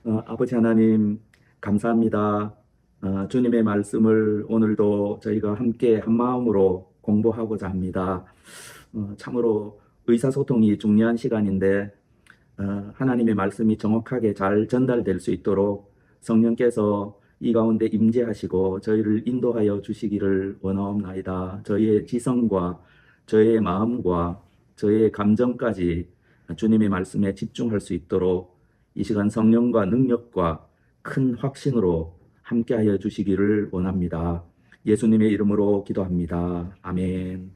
아버지 하나님, 감사합니다. 주님의 말씀을 오늘도 저희가 함께 한 마음으로 공부하고자 합니다. 참으로 의사소통이 중요한 시간인데, 하나님의 말씀이 정확하게 잘 전달될 수 있도록 성령께서 이 가운데 임재하시고 저희를 인도하여 주시기를 원하옵나이다. 저희의 지성과 저희의 마음과 저희의 감정까지 주님의 말씀에 집중할 수 있도록 이 시간 성령과 능력과 큰 확신으로 함께하여 주시기를 원합니다. 예수님의 이름으로 기도합니다. 아멘.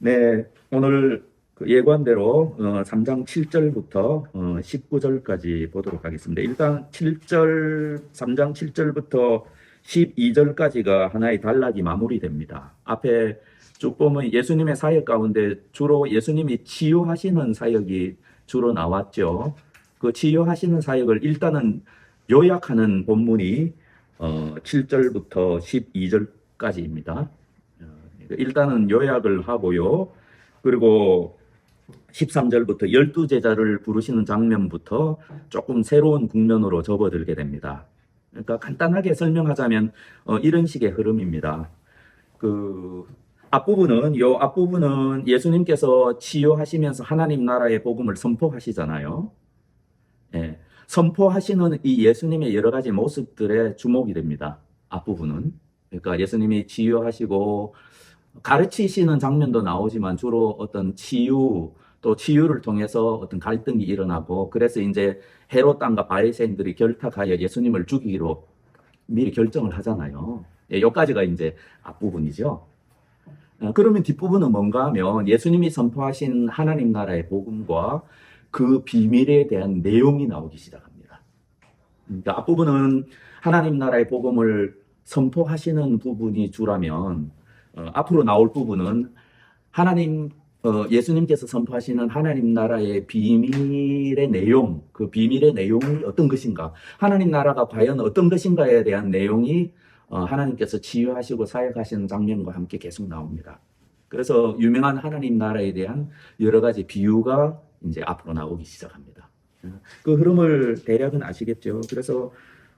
네, 오늘 그 예고한대로 3장 7절부터 19절까지 보도록 하겠습니다. 일단 3장 7절부터 12절까지가 하나의 단락이 마무리됩니다. 앞에 쭉 보면 예수님의 사역 가운데 주로 예수님이 치유하시는 사역이 주로 나왔죠. 그 치유하시는 사역을 일단은 요약하는 본문이 7절부터 12절까지입니다. 일단은 요약을 하고요. 그리고 13절부터 12제자를 부르시는 장면부터 조금 새로운 국면으로 접어들게 됩니다. 그러니까 간단하게 설명하자면 이런 식의 흐름입니다. 그 앞부분은 예수님께서 치유하시면서 하나님 나라의 복음을 선포하시잖아요. 예, 선포하시는 이 예수님의 여러 가지 모습들에 주목이 됩니다. 앞부분은. 그러니까 예수님이 치유하시고 가르치시는 장면도 나오지만 주로 어떤 치유, 또 치유를 통해서 어떤 갈등이 일어나고, 그래서 이제 헤롯 왕과 바리새인들이 결탁하여 예수님을 죽이기로 미리 결정을 하잖아요. 예, 여기까지가 이제 앞부분이죠. 그러면 뒷부분은 뭔가 하면 예수님이 선포하신 하나님 나라의 복음과 그 비밀에 대한 내용이 나오기 시작합니다. 그러니까 앞부분은 하나님 나라의 복음을 선포하시는 부분이 주라면, 앞으로 나올 부분은 예수님께서 선포하시는 하나님 나라의 비밀의 내용, 그 비밀의 내용이 어떤 것인가, 하나님 나라가 과연 어떤 것인가에 대한 내용이 하나님께서 치유하시고 사역하시는 장면과 함께 계속 나옵니다. 그래서 유명한 하나님 나라에 대한 여러 가지 비유가 이제 앞으로 나오기 시작합니다. 그 흐름을 대략은 아시겠죠? 그래서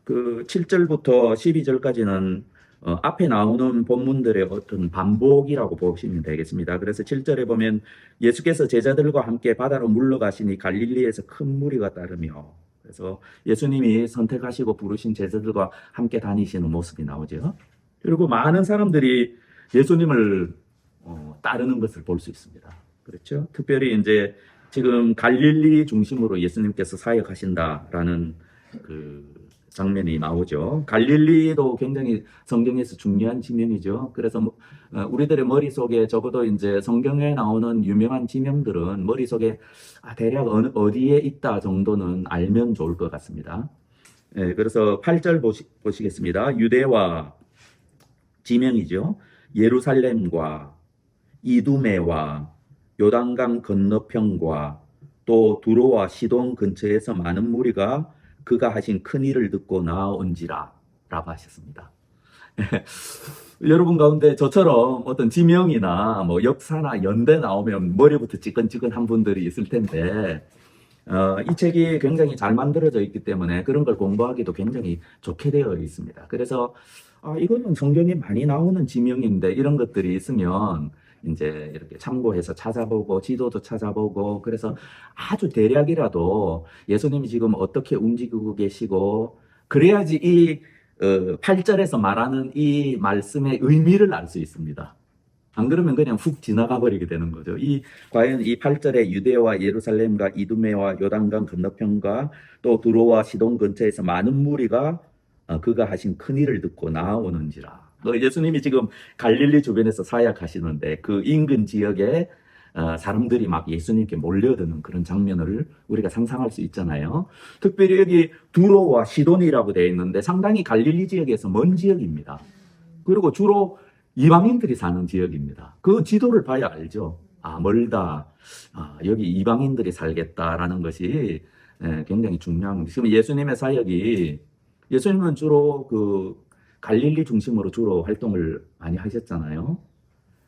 그 7절부터 12절까지는 앞에 나오는 본문들의 어떤 반복이라고 보시면 되겠습니다. 그래서 7절에 보면 예수께서 제자들과 함께 바다로 물러가시니 갈릴리에서 큰 무리가 따르며, 그래서 예수님이 선택하시고 부르신 제자들과 함께 다니시는 모습이 나오죠. 그리고 많은 사람들이 예수님을 따르는 것을 볼 수 있습니다. 그렇죠? 특별히 이제 지금 갈릴리 중심으로 예수님께서 사역하신다라는 그 장면이 나오죠. 갈릴리도 굉장히 성경에서 중요한 지명이죠. 그래서 우리들의 머릿속에 적어도 이제 성경에 나오는 유명한 지명들은 머릿속에 대략 어디에 있다 정도는 알면 좋을 것 같습니다. 네, 그래서 8절 보시겠습니다. 유대와 지명이죠. 예루살렘과 이두메와 요단강 건너편과 또 두로와 시돈 근처에서 많은 무리가 그가 하신 큰 일을 듣고 나아온지라 라고 하셨습니다. 여러분 가운데 저처럼 어떤 지명이나 뭐 역사나 연대 나오면 머리부터 찌끈찌끈한 분들이 있을 텐데, 이 책이 굉장히 잘 만들어져 있기 때문에 그런 걸 공부하기도 굉장히 좋게 되어 있습니다. 그래서 이거는 성경에 많이 나오는 지명인데 이런 것들이 있으면 이제 이렇게 참고해서 찾아보고 지도도 찾아보고, 그래서 아주 대략이라도 예수님이 지금 어떻게 움직이고 계시고, 그래야지 이 8절에서 말하는 이 말씀의 의미를 알 수 있습니다. 안 그러면 그냥 훅 지나가 버리게 되는 거죠. 과연 이 8절에 유대와 예루살렘과 이두메와 요단강 건너편과 또 두로와 시돈 근처에서 많은 무리가 그가 하신 큰 일을 듣고 나아오는지라. 예수님이 지금 갈릴리 주변에서 사역하시는데 그 인근 지역에 사람들이 막 예수님께 몰려드는 그런 장면을 우리가 상상할 수 있잖아요. 특별히 여기 두로와 시돈이라고 되어 있는데 상당히 갈릴리 지역에서 먼 지역입니다. 그리고 주로 이방인들이 사는 지역입니다. 그 지도를 봐야 알죠. 멀다. 여기 이방인들이 살겠다라는 것이 굉장히 중요한. 지금 예수님의 사역이, 예수님은 주로 그 갈릴리 중심으로 주로 활동을 많이 하셨잖아요.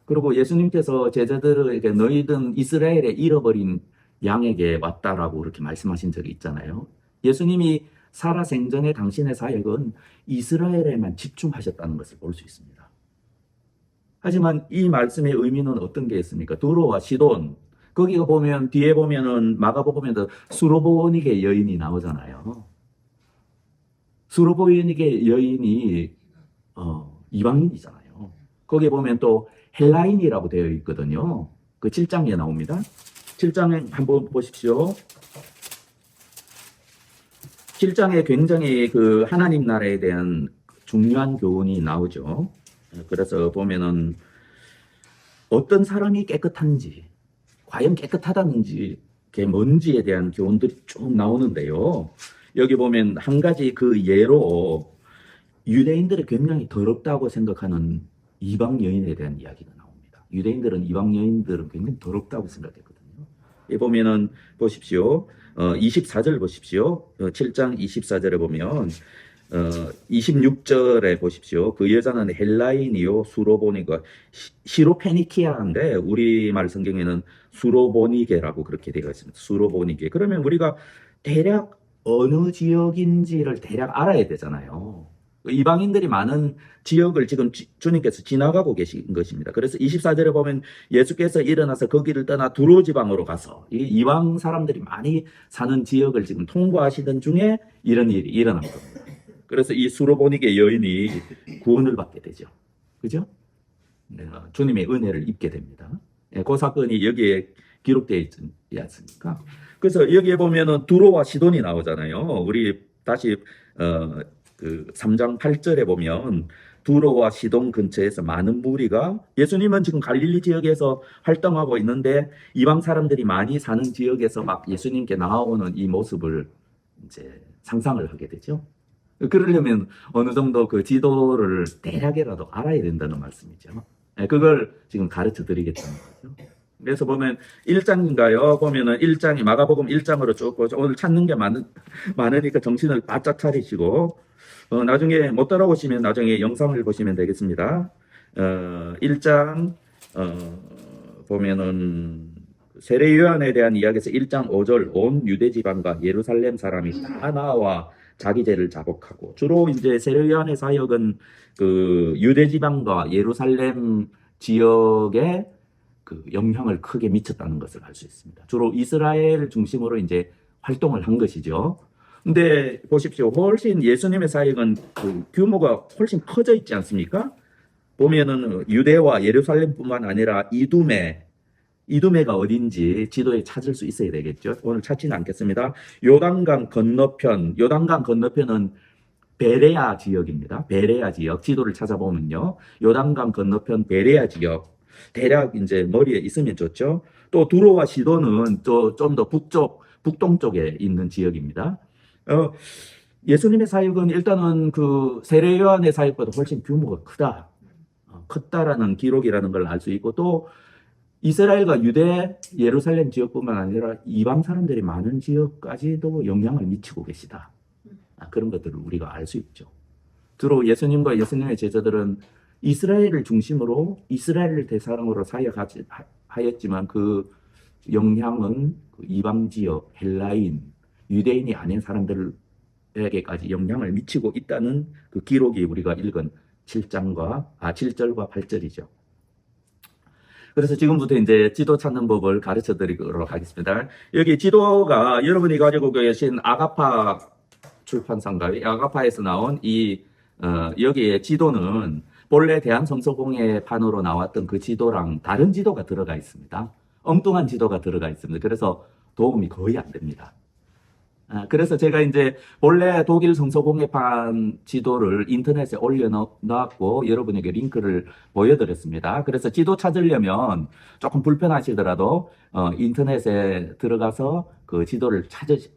그리고 예수님께서 제자들에게 너희는 이스라엘에 잃어버린 양에게 왔다라고 그렇게 말씀하신 적이 있잖아요. 예수님이 살아 생전에 당신의 사역은 이스라엘에만 집중하셨다는 것을 볼 수 있습니다. 하지만 이 말씀의 의미는 어떤 게 있습니까? 두로와 시돈, 거기가 보면 뒤에 보면은 마가복음에도 수로보니게 여인이 나오잖아요. 수로보니게 여인이 이방인이잖아요. 거기에 보면 또 헬라인이라고 되어 있거든요. 그 7장에 나옵니다. 7장에 한번 보십시오. 7장에 굉장히 그 하나님 나라에 대한 중요한 교훈이 나오죠. 그래서 보면은 어떤 사람이 깨끗한지, 과연 깨끗하다는지, 그게 뭔지에 대한 교훈들이 쭉 나오는데요. 여기 보면 한 가지 그 예로 유대인들이 굉장히 더럽다고 생각하는 이방 여인에 대한 이야기가 나옵니다. 유대인들은 이방 여인들은 굉장히 더럽다고 생각했거든요. 여기 보면은 보십시오. 24절 보십시오. 7장 24절에 보면 26절에 보십시오. 그 여자는 헬라인이요 수로보니가 시로페니키아인데 우리말 성경에는 수로보니게라고 그렇게 되어 있습니다. 수로보니게. 그러면 우리가 대략 어느 지역인지를 대략 알아야 되잖아요. 이방인들이 많은 지역을 지금 주님께서 지나가고 계신 것입니다. 그래서 24절에 보면 예수께서 일어나서 거기를 떠나 두로 지방으로 가서 이 이방 사람들이 많이 사는 지역을 지금 통과하시던 중에 이런 일이 일어난 겁니다. 그래서 이 수로보니게 여인이 구원을 받게 되죠. 그죠? 주님의 은혜를 입게 됩니다. 그 사건이 여기에 기록되어 있지 않습니까? 그래서 여기에 보면은 두로와 시돈이 나오잖아요. 우리 다시 그 3장 8절에 보면 두로와 시돈 근처에서 많은 무리가 예수님은 지금 갈릴리 지역에서 활동하고 있는데 이방 사람들이 많이 사는 지역에서 막 예수님께 나오는 이 모습을 이제 상상을 하게 되죠. 그러려면 어느 정도 그 지도를 대략이라도 알아야 된다는 말씀이죠. 그걸 지금 가르쳐 드리겠다는 거죠. 그래서 보면 1장인가요? 보면은 1장이 마가복음 1장으로 쭉 보죠. 오늘 찾는 게 많으니까 정신을 바짝 차리시고 나중에 못 따라오시면 나중에 영상을 보시면 되겠습니다. 1장 보면은 세례 요한에 대한 이야기에서 1장 5절 온 유대 지방과 예루살렘 사람이 다 나와 자기 죄를 자복하고 주로 이제 세례 요한의 사역은 그 유대 지방과 예루살렘 지역에 그 영향을 크게 미쳤다는 것을 알 수 있습니다. 주로 이스라엘 중심으로 이제 활동을 한 것이죠. 근데 보십시오. 훨씬 예수님의 사역은 그 규모가 훨씬 커져 있지 않습니까? 보면은 유대와 예루살렘뿐만 아니라 이두메가 어딘지 지도에 찾을 수 있어야 되겠죠. 오늘 찾지는 않겠습니다. 요단강 건너편은 베레아 지역입니다. 베레아 지역 지도를 찾아보면요. 요단강 건너편 베레아 지역 대략 이제 머리에 있으면 좋죠. 또 두로와 시돈은 좀 더 북동쪽에 있는 지역입니다. 예수님의 사역은 일단은 그 세례 요한의 사역보다 훨씬 규모가 컸다라는 기록이라는 걸 알 수 있고 또 이스라엘과 유대, 예루살렘 지역뿐만 아니라 이방 사람들이 많은 지역까지도 영향을 미치고 계시다. 그런 것들을 우리가 알 수 있죠. 주로 예수님과 예수님의 제자들은 이스라엘을 중심으로 이스라엘을 대상으로 사역하였지만 그 영향은 그 이방 지역, 헬라인, 유대인이 아닌 사람들에게까지 영향을 미치고 있다는 그 기록이 우리가 읽은 7절과 8절이죠. 그래서 지금부터 이제 지도 찾는 법을 가르쳐 드리도록 하겠습니다. 여기 지도가 여러분이 가지고 계신 아가파 출판사인가요? 아가파에서 나온 여기에 지도는 본래 대한성서공회판으로 나왔던 그 지도랑 다른 지도가 들어가 있습니다. 엉뚱한 지도가 들어가 있습니다. 그래서 도움이 거의 안 됩니다. 그래서 제가 이제 본래 독일 성서공회판 지도를 인터넷에 올려놨고 여러분에게 링크를 보여드렸습니다. 그래서 지도 찾으려면 조금 불편하시더라도 인터넷에 들어가서 그 지도를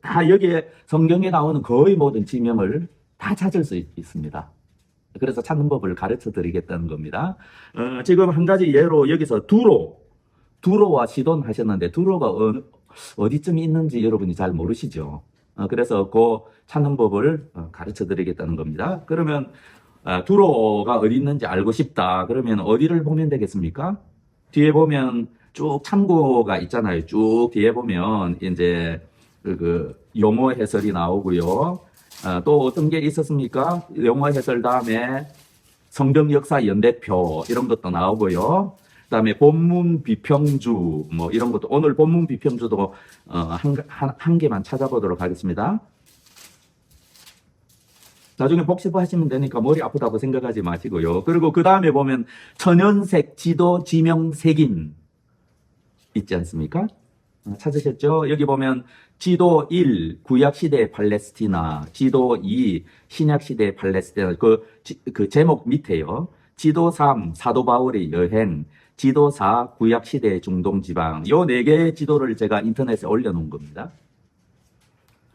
다 여기에 성경에 나오는 거의 모든 지명을 다 찾을 수 있습니다. 그래서 찾는 법을 가르쳐 드리겠다는 겁니다. 지금 한 가지 예로 여기서 두로와 시돈 하셨는데 두로가 어디쯤 있는지 여러분이 잘 모르시죠. 그래서 그 찾는 법을 가르쳐 드리겠다는 겁니다. 그러면 두로가 어디 있는지 알고 싶다. 그러면 어디를 보면 되겠습니까? 뒤에 보면 쭉 참고가 있잖아요. 쭉 뒤에 보면 이제 그 용어 해설이 나오고요. 또 어떤 게 있었습니까? 영어 해설 다음에 성경 역사 연대표 이런 것도 나오고요. 그다음에 본문 비평주 뭐 이런 것도 오늘 본문 비평주도 한 개만 찾아보도록 하겠습니다. 나중에 복습하시면 되니까 머리 아프다고 생각하지 마시고요. 그리고 그 다음에 보면 천연색 지도 지명 색인 있지 않습니까? 찾으셨죠? 여기 보면 지도 1, 구약시대 팔레스티나, 지도 2, 신약시대 팔레스티나, 그 제목 밑에요. 지도 3, 사도 바울의 여행, 지도 4, 구약시대 중동지방. 요 네 개의 지도를 제가 인터넷에 올려놓은 겁니다.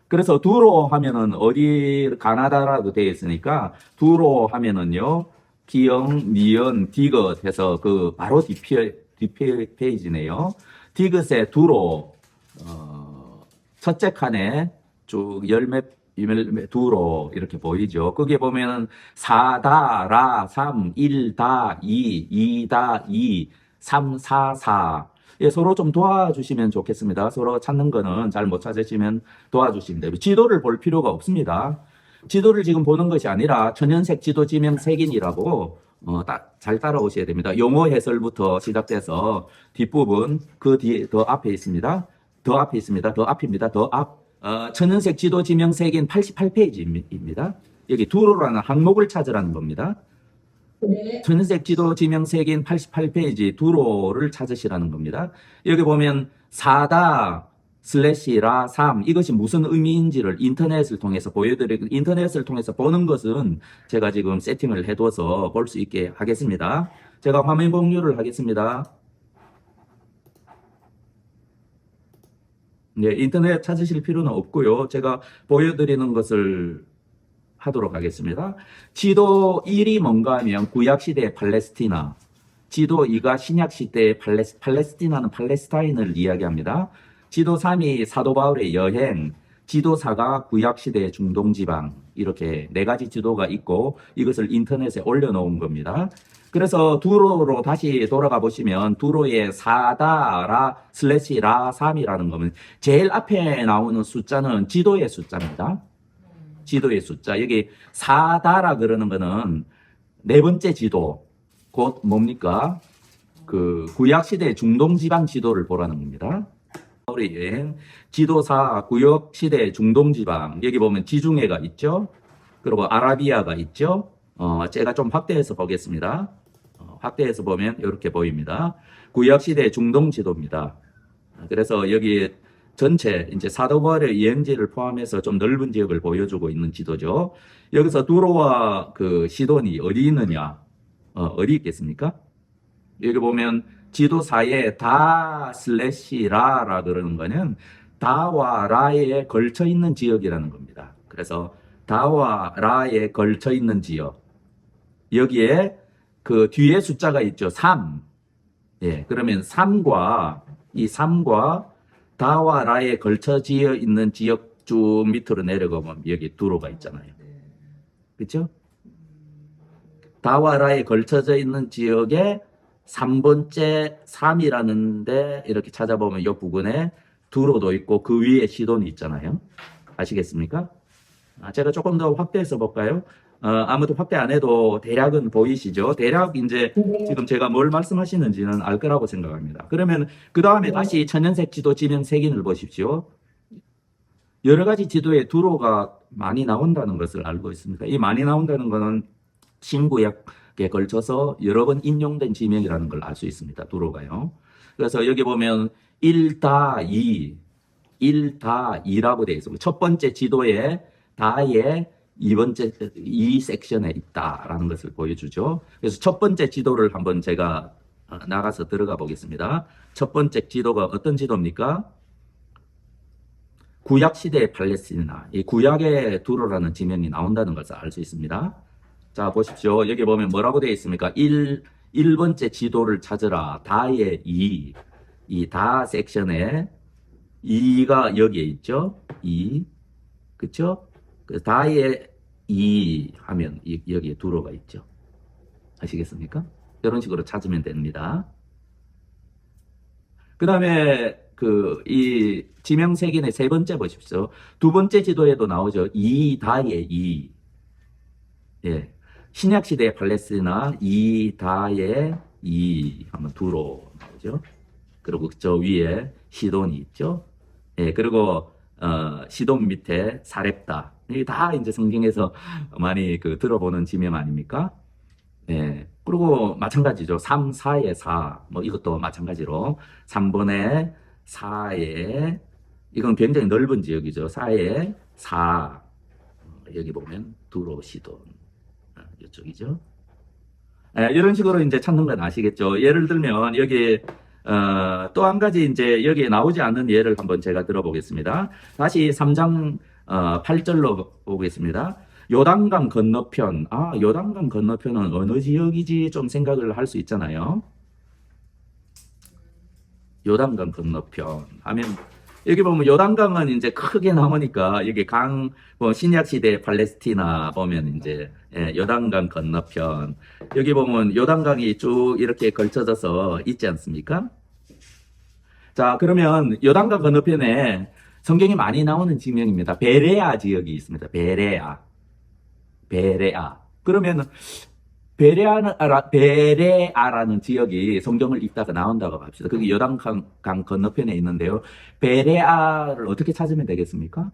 그래서 두로 하면은 어디 가나다라고 되어 있으니까 두로 하면은요 기영, 니은, 디귿 해서 그 바로 뒷페이지네요. 디귿의 두로 첫째 칸에 쭉 열매 두로 이렇게 보이죠. 거기에 보면은 4다, 3, 1다, 2, 2다, 2, 3, 4, 4. 예, 서로 좀 도와주시면 좋겠습니다. 서로 찾는 거는 잘 못 찾으시면 도와주시면 돼요. 지도를 볼 필요가 없습니다. 지도를 지금 보는 것이 아니라 천연색 지도 지명 색인이라고 잘 따라오셔야 됩니다. 용어 해설부터 시작돼서 뒷부분 그 뒤에 더 앞에 있습니다. 더 앞에 있습니다. 더 앞입니다. 더 앞. 천연색 지도 지명 색인 88페이지입니다. 여기 두로라는 항목을 찾으라는 겁니다. 네. 천연색 지도 지명 색인 88페이지 두로를 찾으시라는 겁니다. 여기 보면 4다 슬래시라 3 이것이 무슨 의미인지를 인터넷을 통해서 보여드리고 인터넷을 통해서 보는 것은 제가 지금 세팅을 해둬서 볼 수 있게 하겠습니다. 제가 화면 공유를 하겠습니다. 네, 인터넷 찾으실 필요는 없고요. 제가 보여드리는 것을 하도록 하겠습니다. 지도 1이 뭔가 하면 구약시대의 팔레스티나, 지도 2가 신약시대의 팔레스티나는 팔레스타인을 이야기합니다. 지도 3이 사도 바울의 여행, 지도 4가 구약시대의 중동지방, 이렇게 네 가지 지도가 있고 이것을 인터넷에 올려놓은 겁니다. 그래서 두로로 다시 돌아가 보시면 두로의 4다라 슬래시 라 3이라는 거면 제일 앞에 나오는 숫자는 지도의 숫자입니다. 지도의 숫자. 여기 4다라 그러는 거는 네 번째 지도. 곧 뭡니까? 그 구약시대 중동지방 지도를 보라는 겁니다. 바울의 여행, 지도사 구약시대 중동지방. 여기 보면 지중해가 있죠. 그리고 아라비아가 있죠. 제가 좀 확대해서 보겠습니다. 확대해서 보면 이렇게 보입니다. 구약시대 중동 지도입니다. 그래서 여기 전체 이제 사도 바울의 여행지를 포함해서 좀 넓은 지역을 보여주고 있는 지도죠. 여기서 두로와 그 시돈이 어디 있느냐? 어디 있겠습니까? 여기 보면 지도사에 다 슬래시 라라 그러는 거는 다와 라에 걸쳐 있는 지역이라는 겁니다. 그래서 다와 라에 걸쳐 있는 지역. 여기에 그 뒤에 숫자가 있죠. 3. 예, 그러면 3과 이 3과 다와 라에 걸쳐지어 있는 지역 쭉 밑으로 내려가면 여기 두로가 있잖아요. 그렇죠? 다와 라에 걸쳐져 있는 지역에 3번째 3이라는데 이렇게 찾아보면 이 부근에 두로도 있고 그 위에 시돈이 있잖아요. 아시겠습니까? 제가 조금 더 확대해서 볼까요? 아무도 확대 안 해도 대략은 보이시죠? 대략 이제 지금 제가 뭘 말씀하시는지는 알 거라고 생각합니다. 그러면 그 다음에 다시 천연색 지도 지명 색인을 보십시오. 여러 가지 지도에 두로가 많이 나온다는 것을 알고 있습니다. 이 많이 나온다는 것은 신구약에 걸쳐서 여러 번 인용된 지명이라는 걸 알 수 있습니다. 두로가요. 그래서 여기 보면 1다 2라고 되어 있습니다. 첫 번째 지도에 다에 이 섹션에 있다라는 것을 보여주죠. 그래서 첫 번째 지도를 한번 제가 나가서 들어가 보겠습니다. 첫 번째 지도가 어떤 지도입니까? 구약시대의 팔레스티나, 이 구약의 두로라는 지명이 나온다는 것을 알 수 있습니다. 자, 보십시오. 여기 보면 뭐라고 되어 있습니까? 1번째 지도를 찾으라. 다의 2. 이 다 섹션에 2가 여기에 있죠? 2. 그쵸? 그래서 다의 2 하면 여기에 두로가 있죠. 아시겠습니까? 이런 식으로 찾으면 됩니다. 그 다음에 이 지명색인의 세 번째 보십시오. 두 번째 지도에도 나오죠. 이다의 이. 예. 신약시대의 팔레스티나 이다의 이 하면 두로 나오죠. 그리고 저 위에 시돈이 있죠. 예. 그리고 시돈 밑에 사렙다. 이게 다 이제 성경에서 많이 들어보는 지명 아닙니까? 예. 그리고 마찬가지죠. 3, 4의 4. 뭐 이것도 마찬가지로 3번의 4의 이건 굉장히 넓은 지역이죠. 4의 4. 여기 보면 두로 시돈. 이쪽이죠. 예, 이런 식으로 이제 찾는 건 아시겠죠. 예를 들면 여기 또 한 가지 이제 여기에 나오지 않는 예를 한번 제가 들어보겠습니다. 다시 3장 8절로 보겠습니다. 요단강 건너편. 요단강 건너편은 어느 지역이지 좀 생각을 할 수 있잖아요. 요단강 건너편 하면 여기 보면 요단강은 이제 크게 나오니까 여기 뭐 신약 시대 팔레스티나 보면 이제 요단강 건너편 여기 보면 요단강이 쭉 이렇게 걸쳐져서 있지 않습니까? 자, 그러면 요단강 건너편에 성경이 많이 나오는 지명입니다. 베레아 지역이 있습니다. 베레아. 그러면 베레아라는 지역이 성경을 읽다가 나온다고 합시다. 그게 요단강 건너편에 있는데요. 베레아를 어떻게 찾으면 되겠습니까?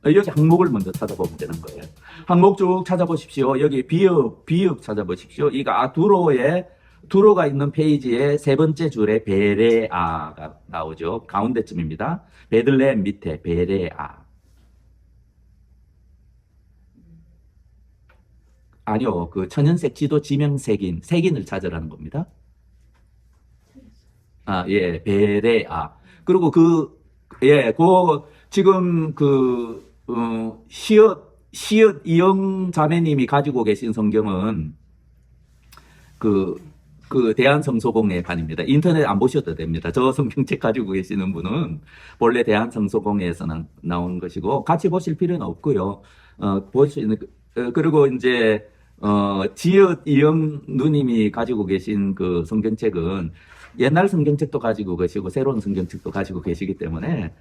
여기 항목을 먼저 찾아보면 되는 거예요. 항목 쭉 찾아보십시오. 여기 비읍 찾아보십시오. 이거 두로가 있는 페이지의 세 번째 줄에 베레아가 나오죠. 가운데쯤입니다. 베들레헴 밑에 베레아. 아니요, 천연색 지도 지명 색인을 찾으라는 겁니다. 예, 베레아. 그리고 지금 시읒 이영 자매님이 가지고 계신 성경은 대한성소공회 반입니다. 인터넷 안 보셔도 됩니다. 저 성경책 가지고 계시는 분은 본래 대한성소공회에서 나온 것이고 같이 보실 필요는 없고요. 볼 수 있는 그리고 이제 지읒 이영 누님이 가지고 계신 성경책은 옛날 성경책도 가지고 계시고 새로운 성경책도 가지고 계시기 때문에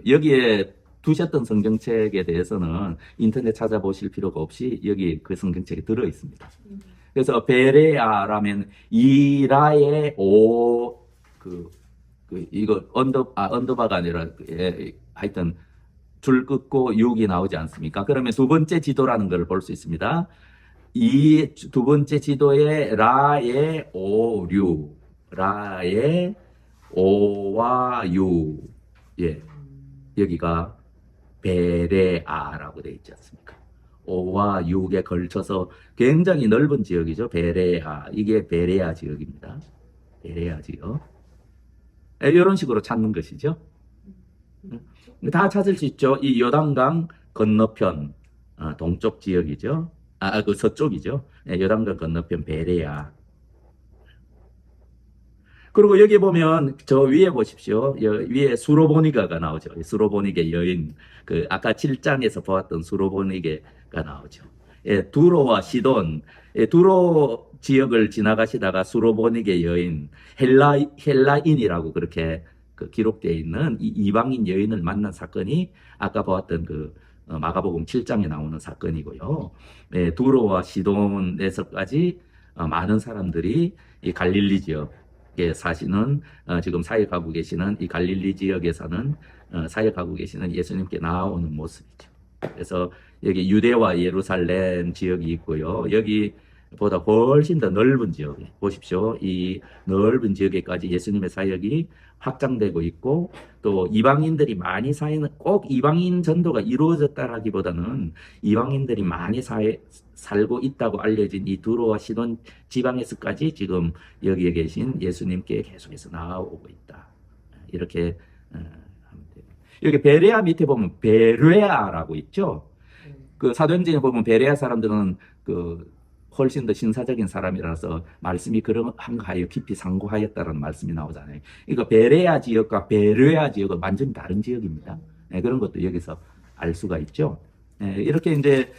여기에 두셨던 성경책에 대해서는 인터넷 찾아보실 필요가 없이 여기 그 성경책이 들어 있습니다. 그래서 베레아라면 이라의 이거 언더바가 아니라 하여튼 줄 긋고 6이 나오지 않습니까? 그러면 두 번째 지도라는 걸 볼 수 있습니다. 이 두 번째 지도에 라의 라의 오와 유. 예. 여기가 베레아라고 되어 있지 않습니까? 5와 6에 걸쳐서 굉장히 넓은 지역이죠. 베레아. 이게 베레아 지역입니다. 베레아 지역. 이런 식으로 찾는 것이죠. 다 찾을 수 있죠. 이 요단강 건너편, 동쪽 지역이죠. 서쪽이죠. 요단강 건너편 베레아. 그리고 여기 보면 저 위에 보십시오. 위에 수로보니가가 나오죠. 수로보니게 여인. 아까 7장에서 보았던 수로보니게가 나오죠. 예, 두로와 시돈. 두로 지역을 지나가시다가 수로보니게 여인, 헬라인이라고 그렇게 기록되어 있는 이 이방인 여인을 만난 사건이 아까 보았던 마가복음 7장에 나오는 사건이고요. 예, 두로와 시돈에서까지 많은 사람들이 이 갈릴리 지역에 사시는 지금 사역하고 계시는 이 갈릴리 지역에 사는 사역하고 계시는 예수님께 나오는 모습이죠. 그래서 여기 유대와 예루살렘 지역이 있고요. 여기보다 훨씬 더 넓은 지역 보십시오. 이 넓은 지역에까지 예수님의 사역이 확장되고 있고 또 이방인들이 많이 꼭 이방인 전도가 이루어졌다라기보다는 이방인들이 많이 살고 있다고 알려진 이 두로와 시돈 지방에서까지 지금 여기에 계신 예수님께 계속해서 나아오고 있다. 이렇게 하면 됩니다. 여기 베레아 밑에 보면 베레아라고 있죠. 사도행전에 보면 베레아 사람들은 훨씬 더 신사적인 사람이라서 말씀이 그러한가하여 깊이 상고하였다라는 말씀이 나오잖아요. 그러니까 베레아 지역과 베레아 지역은 완전히 다른 지역입니다. 그런 것도 여기서 알 수가 있죠. 이렇게 이제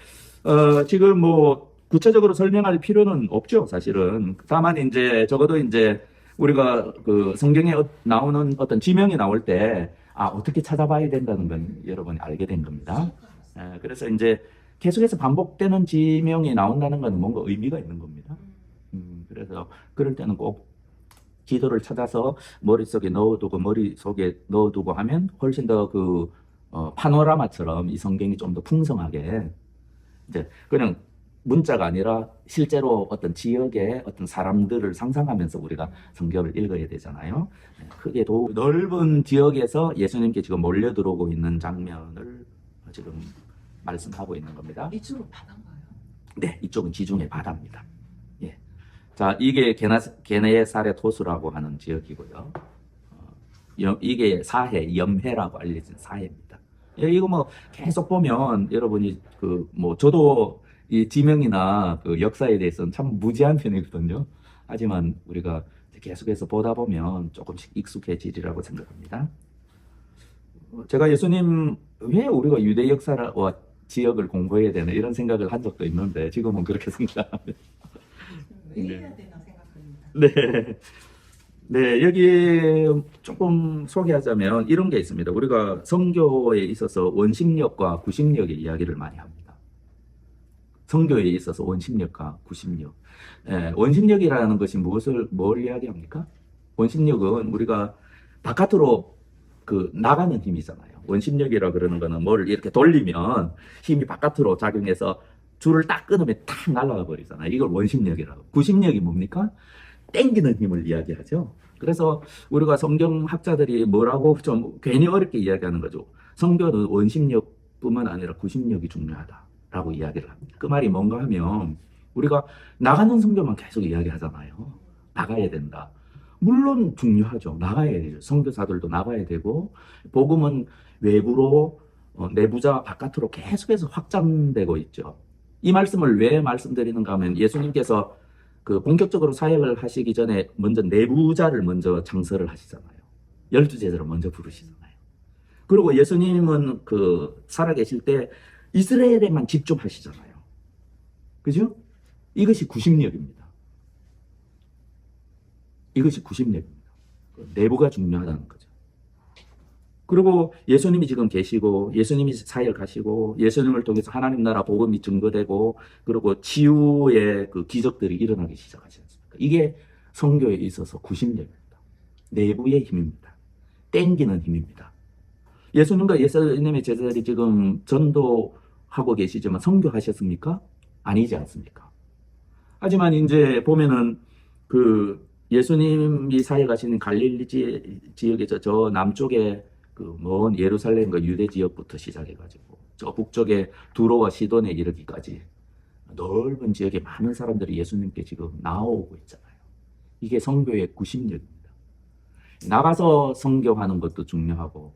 지금 뭐 구체적으로 설명할 필요는 없죠, 사실은. 다만 이제 적어도 이제 우리가 그 성경에 나오는 어떤 지명이 나올 때, 어떻게 찾아봐야 된다는 건 여러분이 알게 된 겁니다. 그래서 이제 계속해서 반복되는 지명이 나온다는 건 뭔가 의미가 있는 겁니다. 그래서 그럴 때는 꼭 기도를 찾아서 머릿속에 넣어두고 하면 훨씬 더 파노라마처럼 이 성경이 좀 더 풍성하게, 이제 그냥 문자가 아니라 실제로 어떤 지역의 어떤 사람들을 상상하면서 우리가 성경을 읽어야 되잖아요. 크게 넓은 지역에서 예수님께 지금 몰려 들어오고 있는 장면을 지금 말씀하고 있는 겁니다. 이쪽은 바다인가요? 네, 이쪽은 지중해 바다입니다. 예. 자, 이게 게네사렛 호수라고 하는 지역이고요. 이게 사해, 염해라고 알려진 사해입니다. 이거 뭐 계속 보면 여러분이 저도 이 지명이나 그 역사에 대해서는 참 무지한 편이거든요. 하지만 우리가 계속해서 보다 보면 조금씩 익숙해지리라고 생각합니다. 제가 예수님 왜 우리가 유대 역사와 지역을 공부해야 되나 이런 생각을 한 적도 있는데 지금은 그렇게 생각합니다. 왜 해야 되나 생각합니다. 네. 네, 여기 조금 소개하자면 이런 게 있습니다. 우리가 성교에 있어서 원심력과 구심력의 이야기를 많이 합니다. 성교에 있어서 원심력과 구심력. 원심력이라는 것이 뭘 이야기합니까? 원심력은 우리가 바깥으로 나가는 힘이잖아요. 원심력이라 그러는 거는 뭐를 이렇게 돌리면 힘이 바깥으로 작용해서 줄을 딱 끊으면 탁 날아가 버리잖아요. 이걸 원심력이라고. 구심력이 뭡니까? 땡기는 힘을 이야기하죠. 그래서 우리가 성경학자들이 뭐라고 좀 괜히 어렵게 이야기하는 거죠. 성교는 원심력뿐만 아니라 구심력이 중요하다라고 이야기를 합니다. 그 말이 뭔가 하면 우리가 나가는 성교만 계속 이야기하잖아요. 나가야 된다. 물론 중요하죠. 나가야 되죠. 선교사들도 나가야 되고 복음은 외부로 내부자 바깥으로 계속해서 확장되고 있죠. 이 말씀을 왜 말씀드리는가 하면 예수님께서 본격적으로 사역을 하시기 전에 먼저 내부자를 먼저 창설을 하시잖아요. 12제자를 먼저 부르시잖아요. 그리고 예수님은 살아계실 때 이스라엘에만 집중하시잖아요. 그죠? 이것이 구심력입니다. 이것이 구심력입니다. 내부가 중요하다는 거죠. 그리고 예수님이 지금 계시고 예수님이 사역하시고 예수님을 통해서 하나님 나라 복음이 증거되고 그리고 치유의 기적들이 일어나기 시작하지 않습니까? 이게 선교에 있어서 구심력입니다. 내부의 힘입니다. 땡기는 힘입니다. 예수님과 예수님의 제자들이 지금 전도하고 계시지만 선교하셨습니까? 아니지 않습니까? 하지만 이제 보면은 예수님이 사역하시는 갈릴리 지역에서 저 남쪽에 먼 예루살렘과 유대 지역부터 시작해가지고 저 북쪽에 두로와 시돈에 이르기까지 넓은 지역에 많은 사람들이 예수님께 지금 나오고 있잖아요. 이게 선교의 구심력입니다. 나가서 선교하는 것도 중요하고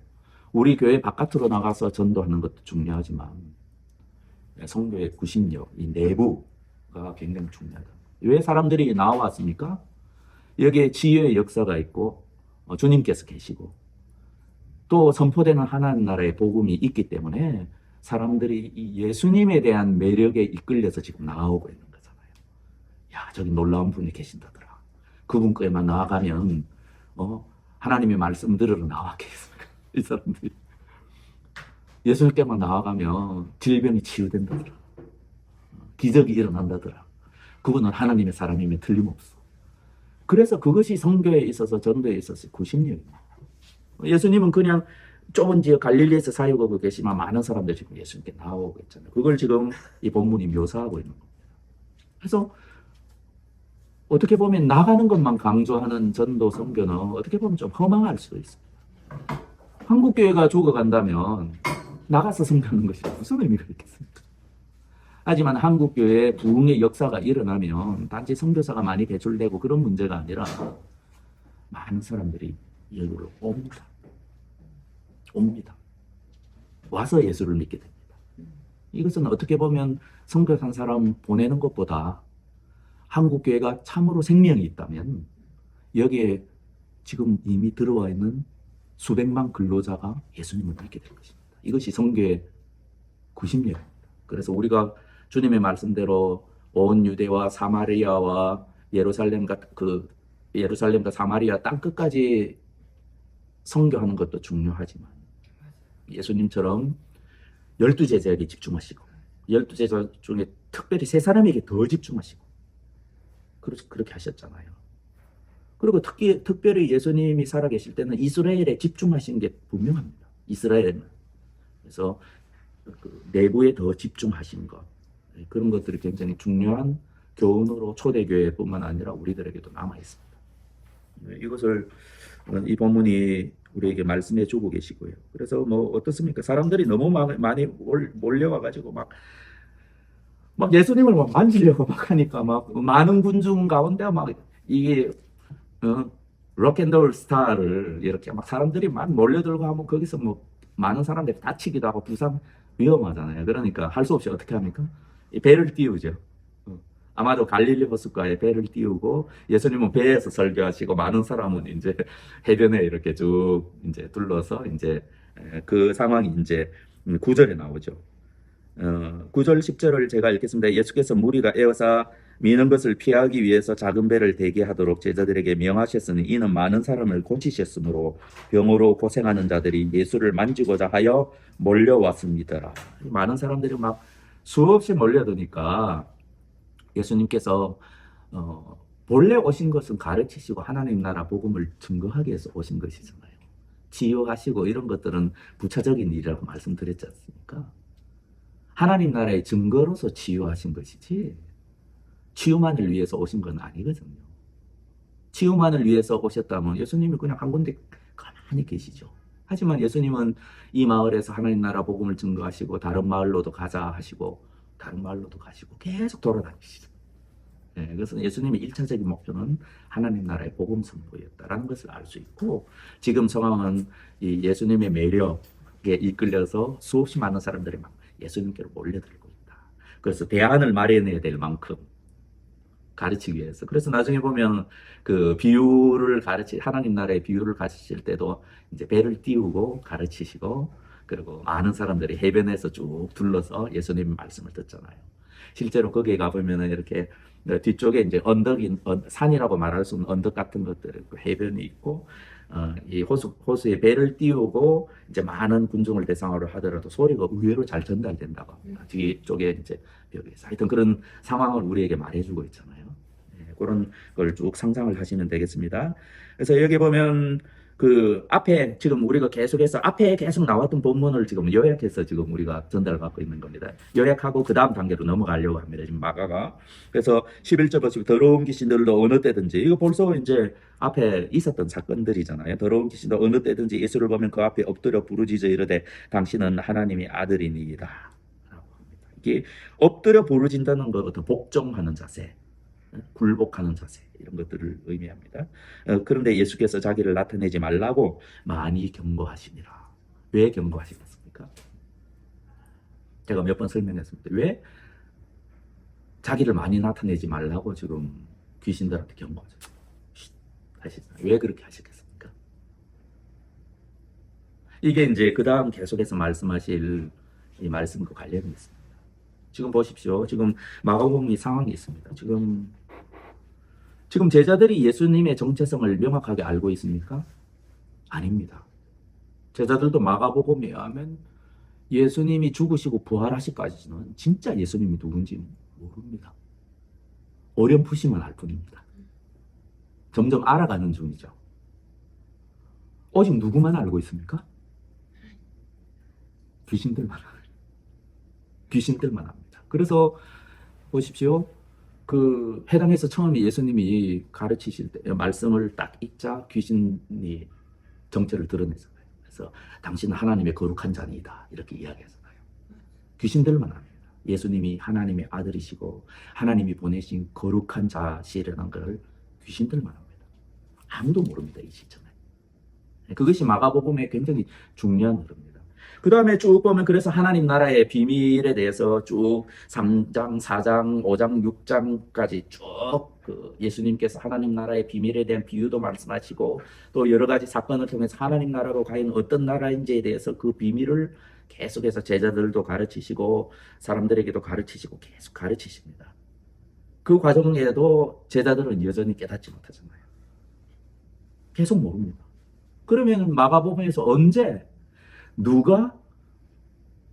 우리 교회 바깥으로 나가서 전도하는 것도 중요하지만 선교의 구심력, 이 내부가 굉장히 중요하다. 왜 사람들이 나와왔습니까? 여기에 치유의 역사가 있고 주님께서 계시고 또 선포되는 하나님 나라의 복음이 있기 때문에 사람들이 이 예수님에 대한 매력에 이끌려서 지금 나오고 있는 거잖아요. 야, 저기 놀라운 분이 계신다더라. 그분 거에만 나아가면 하나님의 말씀 들으러 나왔겠습니까? 이 사람들이 예수님께만 나아가면 질병이 치유된다더라. 기적이 일어난다더라. 그분은 하나님의 사람임에 틀림없어. 그래서 그것이 선교에 있어서 전도에 있어서 구심력입니다. 예수님은 그냥 좁은 지역 갈릴리에서 사역하고 계시지만 많은 사람들이 지금 예수님께 나오고 있잖아요. 그걸 지금 이 본문이 묘사하고 있는 겁니다. 그래서 어떻게 보면 나가는 것만 강조하는 전도 선교는 어떻게 보면 좀 허망할 수도 있습니다. 한국 교회가 죽어간다면 나가서 선교하는 것이 무슨 의미가 있겠습니까? 하지만 한국 교회에 부흥의 역사가 일어나면 단지 선교사가 많이 배출되고 그런 문제가 아니라 많은 사람들이 여기로 옵니다. 와서 예수를 믿게 됩니다. 이것은 어떻게 보면 선교 한 사람 보내는 것보다 한국 교회가 참으로 생명이 있다면 여기에 지금 이미 들어와 있는 수백만 근로자가 예수님을 믿게 될 것입니다. 이것이 선교의 구심력입니다. 그래서 우리가 주님의 말씀대로 온 유대와 사마리아와 예루살렘 같은 예루살렘과 사마리아 땅 끝까지 선교하는 것도 중요하지만 예수님처럼 12제자에게 집중하시고 12제자 중에 특별히 세 사람에게 더 집중하시고 그렇게 하셨잖아요. 그리고 특별히 예수님이 살아계실 때는 이스라엘에 집중하신 게 분명합니다. 이스라엘에는. 그래서 그 내부에 더 집중하신 것, 그런 것들이 굉장히 중요한 교훈으로 초대교회뿐만 아니라 우리들에게도 남아 있습니다. 이것을 이 본문이 우리에게 말씀해 주고 계시고요. 그래서 뭐 어떻습니까? 사람들이 너무 많이 몰려와가지고 막 예수님을 막 만지려고 막 하니까 막 많은 군중 가운데 막 이게 록앤롤 스타를 이렇게 막 사람들이 막 몰려들고 하면 거기서 뭐 많은 사람들이 다치기도 하고 부상 위험하잖아요. 그러니까 할 수 없이 어떻게 합니까? 이 배를 띄우죠. 아마도 갈릴리 호숫가에 배를 띄우고 예수님은 배에서 설교하시고 많은 사람은 이제 해변에 이렇게 쭉 이제 둘러서 이제 그 상황이 이제 9절에 나오죠. 9절 10절을 제가 읽겠습니다. 예수께서 무리가 에워싸 미는 것을 피하기 위해서 작은 배를 대게 하도록 제자들에게 명하셨으니 이는 많은 사람을 고치셨으므로 병으로 고생하는 자들이 예수를 만지고자 하여 몰려왔습니다. 많은 사람들이 막 수없이 몰려드니까 예수님께서 본래 오신 것은 가르치시고 하나님 나라 복음을 증거하기 위해서 오신 것이잖아요. 치유하시고 이런 것들은 부차적인 일이라고 말씀드렸지 않습니까? 하나님 나라의 증거로서 치유하신 것이지 치유만을 위해서 오신 건 아니거든요. 치유만을 위해서 오셨다면 예수님이 그냥 한 군데 가만히 계시죠. 하지만 예수님은 이 마을에서 하나님 나라 복음을 증거하시고 다른 마을로도 가자 하시고 다른 마을로도 가시고 계속 돌아다니시죠. 네, 그래서 예수님의 1차적인 목표는 하나님 나라의 복음 선포였다라는 것을 알 수 있고 지금 상황은 이 예수님의 매력에 이끌려서 수없이 많은 사람들이 막 예수님께로 몰려들고 있다. 그래서 대안을 마련해야 될 만큼 가르치기 위해서. 그래서 나중에 보면 그 비유를 하나님 나라의 비유를 가르치실 때도 이제 배를 띄우고 가르치시고 그리고 많은 사람들이 해변에서 쭉 둘러서 예수님의 말씀을 듣잖아요. 실제로 거기에 가보면은 이렇게 뒤쪽에 이제 산이라고 말할 수 없는 언덕 같은 것들, 해변이 있고, 이 호수에 배를 띄우고 이제 많은 군중을 대상으로 하더라도 소리가 의외로 잘 전달된다고 합니다. 뒤쪽에 이제 벽에서 하여튼 그런 상황을 우리에게 말해주고 있잖아요. 그런 걸 쭉 상상을 하시면 되겠습니다. 그래서 여기 보면 그 앞에 지금 우리가 계속해서 앞에 계속 나왔던 본문을 지금 요약해서 지금 우리가 전달받고 있는 겁니다. 요약하고 그 다음 단계로 넘어가려고 합니다. 지금 마가가. 그래서 11절 보시고 더러운 귀신들도 어느 때든지 이거 벌써 이제 앞에 있었던 사건들이잖아요. 더러운 귀신도 어느 때든지 예수를 보면 그 앞에 엎드려 부르짖어 이르되 당신은 하나님의 아들이니이다. 라고 합니다. 이게 엎드려 부르짖다는 것 어떤 복종하는 자세. 굴복하는 자세 이런 것들을 의미합니다. 그런데 예수께서 자기를 나타내지 말라고 많이 경고하시니라. 왜 경고하시겠습니까? 제가 몇 번 설명했습니다. 왜 자기를 많이 나타내지 말라고 지금 귀신들한테 경고하죠? 하시잖아요. 왜 그렇게 하시겠습니까? 이게 이제 그 다음 계속해서 말씀하실 이 말씀과 관련이 있습니다. 지금 보십시오. 지금 마가복음 이 상황이 있습니다. 지금 제자들이 예수님의 정체성을 명확하게 알고 있습니까? 아닙니다. 제자들도 마가복음에 의하면 예수님이 죽으시고 부활하시기까지는 진짜 예수님이 누군지 모릅니다. 어렴풋이만 알 뿐입니다. 점점 알아가는 중이죠. 오직 누구만 알고 있습니까? 귀신들만 합니다. 그래서 보십시오. 그 회당에서 처음에 예수님이 가르치실 때 말씀을 딱 읽자 귀신이 정체를 드러내잖아요. 그래서 당신은 하나님의 거룩한 자니이다 이렇게 이야기하잖아요. 귀신들만 합니다. 예수님이 하나님의 아들이시고 하나님이 보내신 거룩한 자시라는 걸 귀신들만 합니다. 아무도 모릅니다. 이 시점에. 그것이 마가복음의 굉장히 중요한 흐름입니다. 그 다음에 쭉 보면 그래서 하나님 나라의 비밀에 대해서 쭉 3장, 4장, 5장, 6장까지 쭉 그 예수님께서 하나님 나라의 비밀에 대한 비유도 말씀하시고 또 여러 가지 사건을 통해서 하나님 나라가 과연 어떤 나라인지에 대해서 그 비밀을 계속해서 제자들도 가르치시고 사람들에게도 가르치시고 계속 가르치십니다. 그 과정에도 제자들은 여전히 깨닫지 못하잖아요. 계속 모릅니다. 그러면 마가복음에서 언제 누가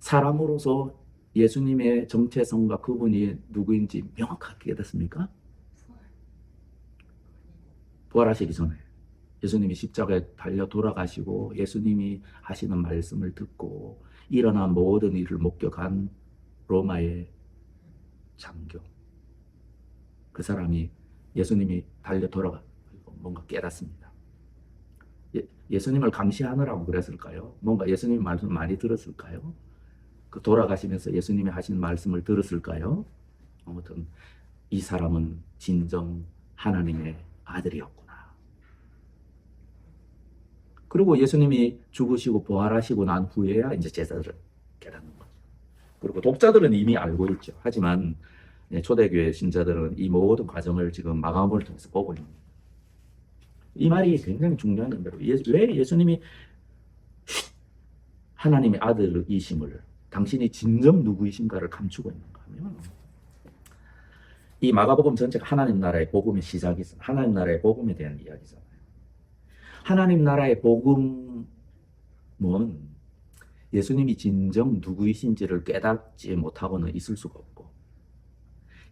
사람으로서 예수님의 정체성과 그분이 누구인지 명확하게 깨닫습니까? 부활하시기 전에 예수님이 십자가에 달려 돌아가시고 예수님이 하시는 말씀을 듣고 일어난 모든 일을 목격한 로마의 장교, 그 사람이 예수님이 달려 돌아가 뭔가 깨닫습니다. 예수님을 감시하느라고 그랬을까요? 뭔가 예수님 말씀을 많이 들었을까요? 그 돌아가시면서 예수님이 하신 말씀을 들었을까요? 아무튼 이 사람은 진정 하나님의 아들이었구나. 그리고 예수님이 죽으시고 부활하시고 난 후에야 이제 제자들은 깨닫는 거죠. 그리고 독자들은 이미 알고 있죠. 하지만 초대교회 신자들은 이 모든 과정을 지금 마가복음을 통해서 보고 있는 거예요. 이 말이 굉장히 중요한 건데요. 왜 예수님이 하나님의 아들이심을, 당신이 진정 누구이신가를 감추고 있는가 하면, 이 마가복음 전체가 하나님 나라의 복음의 시작이죠. 하나님 나라의 복음에 대한 이야기잖아요. 하나님 나라의 복음은 예수님이 진정 누구이신지를 깨닫지 못하고는 있을 수가 없고,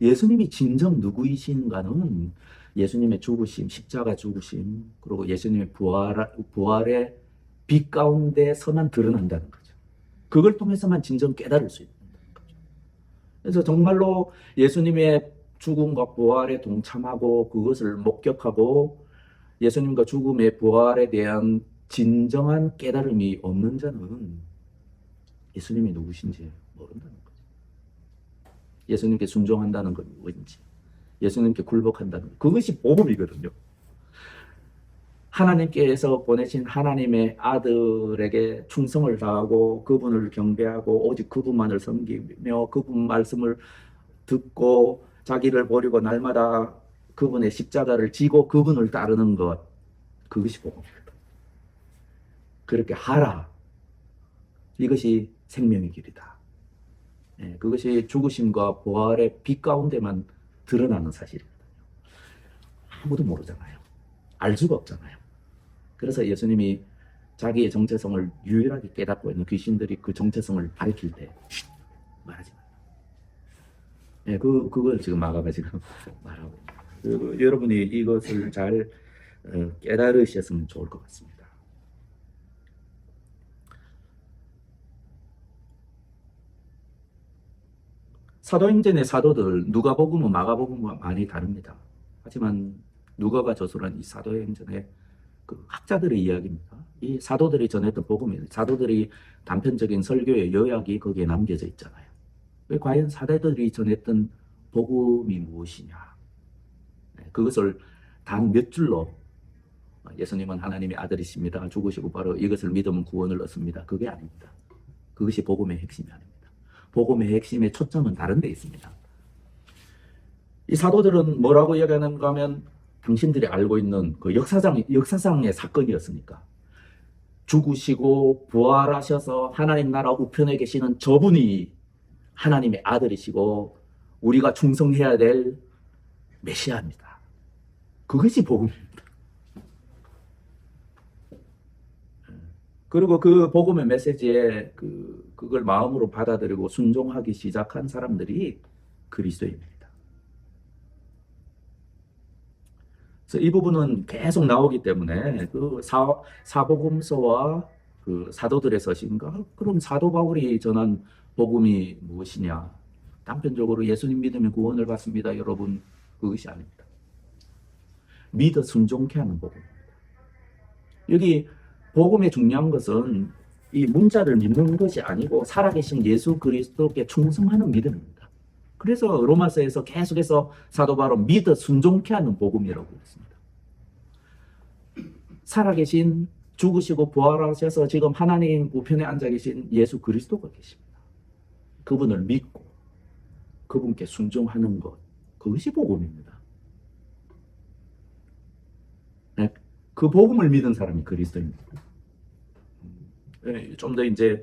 예수님이 진정 누구이신가는 예수님의 죽으심, 십자가 죽으심, 그리고 예수님의 부활의 빛 가운데서만 드러난다는 거죠. 그걸 통해서만 진정 깨달을 수 있는 거죠. 그래서 정말로 예수님의 죽음과 부활에 동참하고 그것을 목격하고 예수님과 죽음의 부활에 대한 진정한 깨달음이 없는 자는 예수님이 누구신지 모른다는 거죠. 예수님께 순종한다는 건 뭔지, 예수님께 굴복한다는 것, 그것이 복음이거든요. 하나님께서 보내신 하나님의 아들에게 충성을 다하고 그분을 경배하고 오직 그분만을 섬기며 그분 말씀을 듣고 자기를 버리고 날마다 그분의 십자가를 지고 그분을 따르는 것, 그것이 복음입니다. 그렇게 하라. 이것이 생명의 길이다. 그것이 죽으심과 부활의 빛 가운데만 드러나는 사실이거든요. 아무도 모르잖아요. 알 수가 없잖아요. 그래서 예수님이 자기의 정체성을 유일하게 깨닫고 있는 귀신들이 그 정체성을 밝힐 때 말하지 말라. 그걸 지금 마가가 지금 말하고 있습니다. 여러분이 이것을 잘 깨달으셨으면 좋을 것 같습니다. 사도행전의 사도들, 누가복음은 마가복음과 많이 다릅니다. 하지만 누가가 저술한 이 사도행전의 그 학자들의 이야기입니다. 이 사도들이 전했던 복음이에요. 사도들이 단편적인 설교의 요약이 거기에 남겨져 있잖아요. 과연 사도들이 전했던 복음이 무엇이냐? 그것을 단 몇 줄로 예수님은 하나님의 아들이십니다. 죽으시고 바로 이것을 믿으면 구원을 얻습니다. 그게 아닙니다. 그것이 복음의 핵심이 아닙니다. 복음의 핵심의 초점은 다른 데 있습니다. 이 사도들은 뭐라고 이야기하는가 하면 당신들이 알고 있는 그 역사상의 사건이었으니까 죽으시고 부활하셔서 하나님 나라 우편에 계시는 저분이 하나님의 아들이시고 우리가 충성해야 될 메시아입니다. 그것이 복음입니다. 그리고 그 복음의 메시지에 그걸 마음으로 받아들이고 순종하기 시작한 사람들이 그리스도입니다. 그래서 이 부분은 계속 나오기 때문에 그 사복음서와 그 사도들의 서신가? 그럼 사도 바울이 전한 복음이 무엇이냐? 단편적으로 예수님 믿으면 구원을 받습니다, 여러분. 그것이 아닙니다. 믿어 순종케 하는 복음입니다. 여기 복음의 중요한 것은 이 문자를 믿는 것이 아니고 살아계신 예수 그리스도께 충성하는 믿음입니다. 그래서 로마서에서 계속해서 사도 바울은 믿어 순종케 하는 복음이라고 했습니다. 살아계신 죽으시고 부활하셔서 지금 하나님 우편에 앉아 계신 예수 그리스도가 계십니다. 그분을 믿고 그분께 순종하는 것, 그것이 복음입니다. 그 복음을 믿은 사람이 그리스도입니다. 좀 더 이제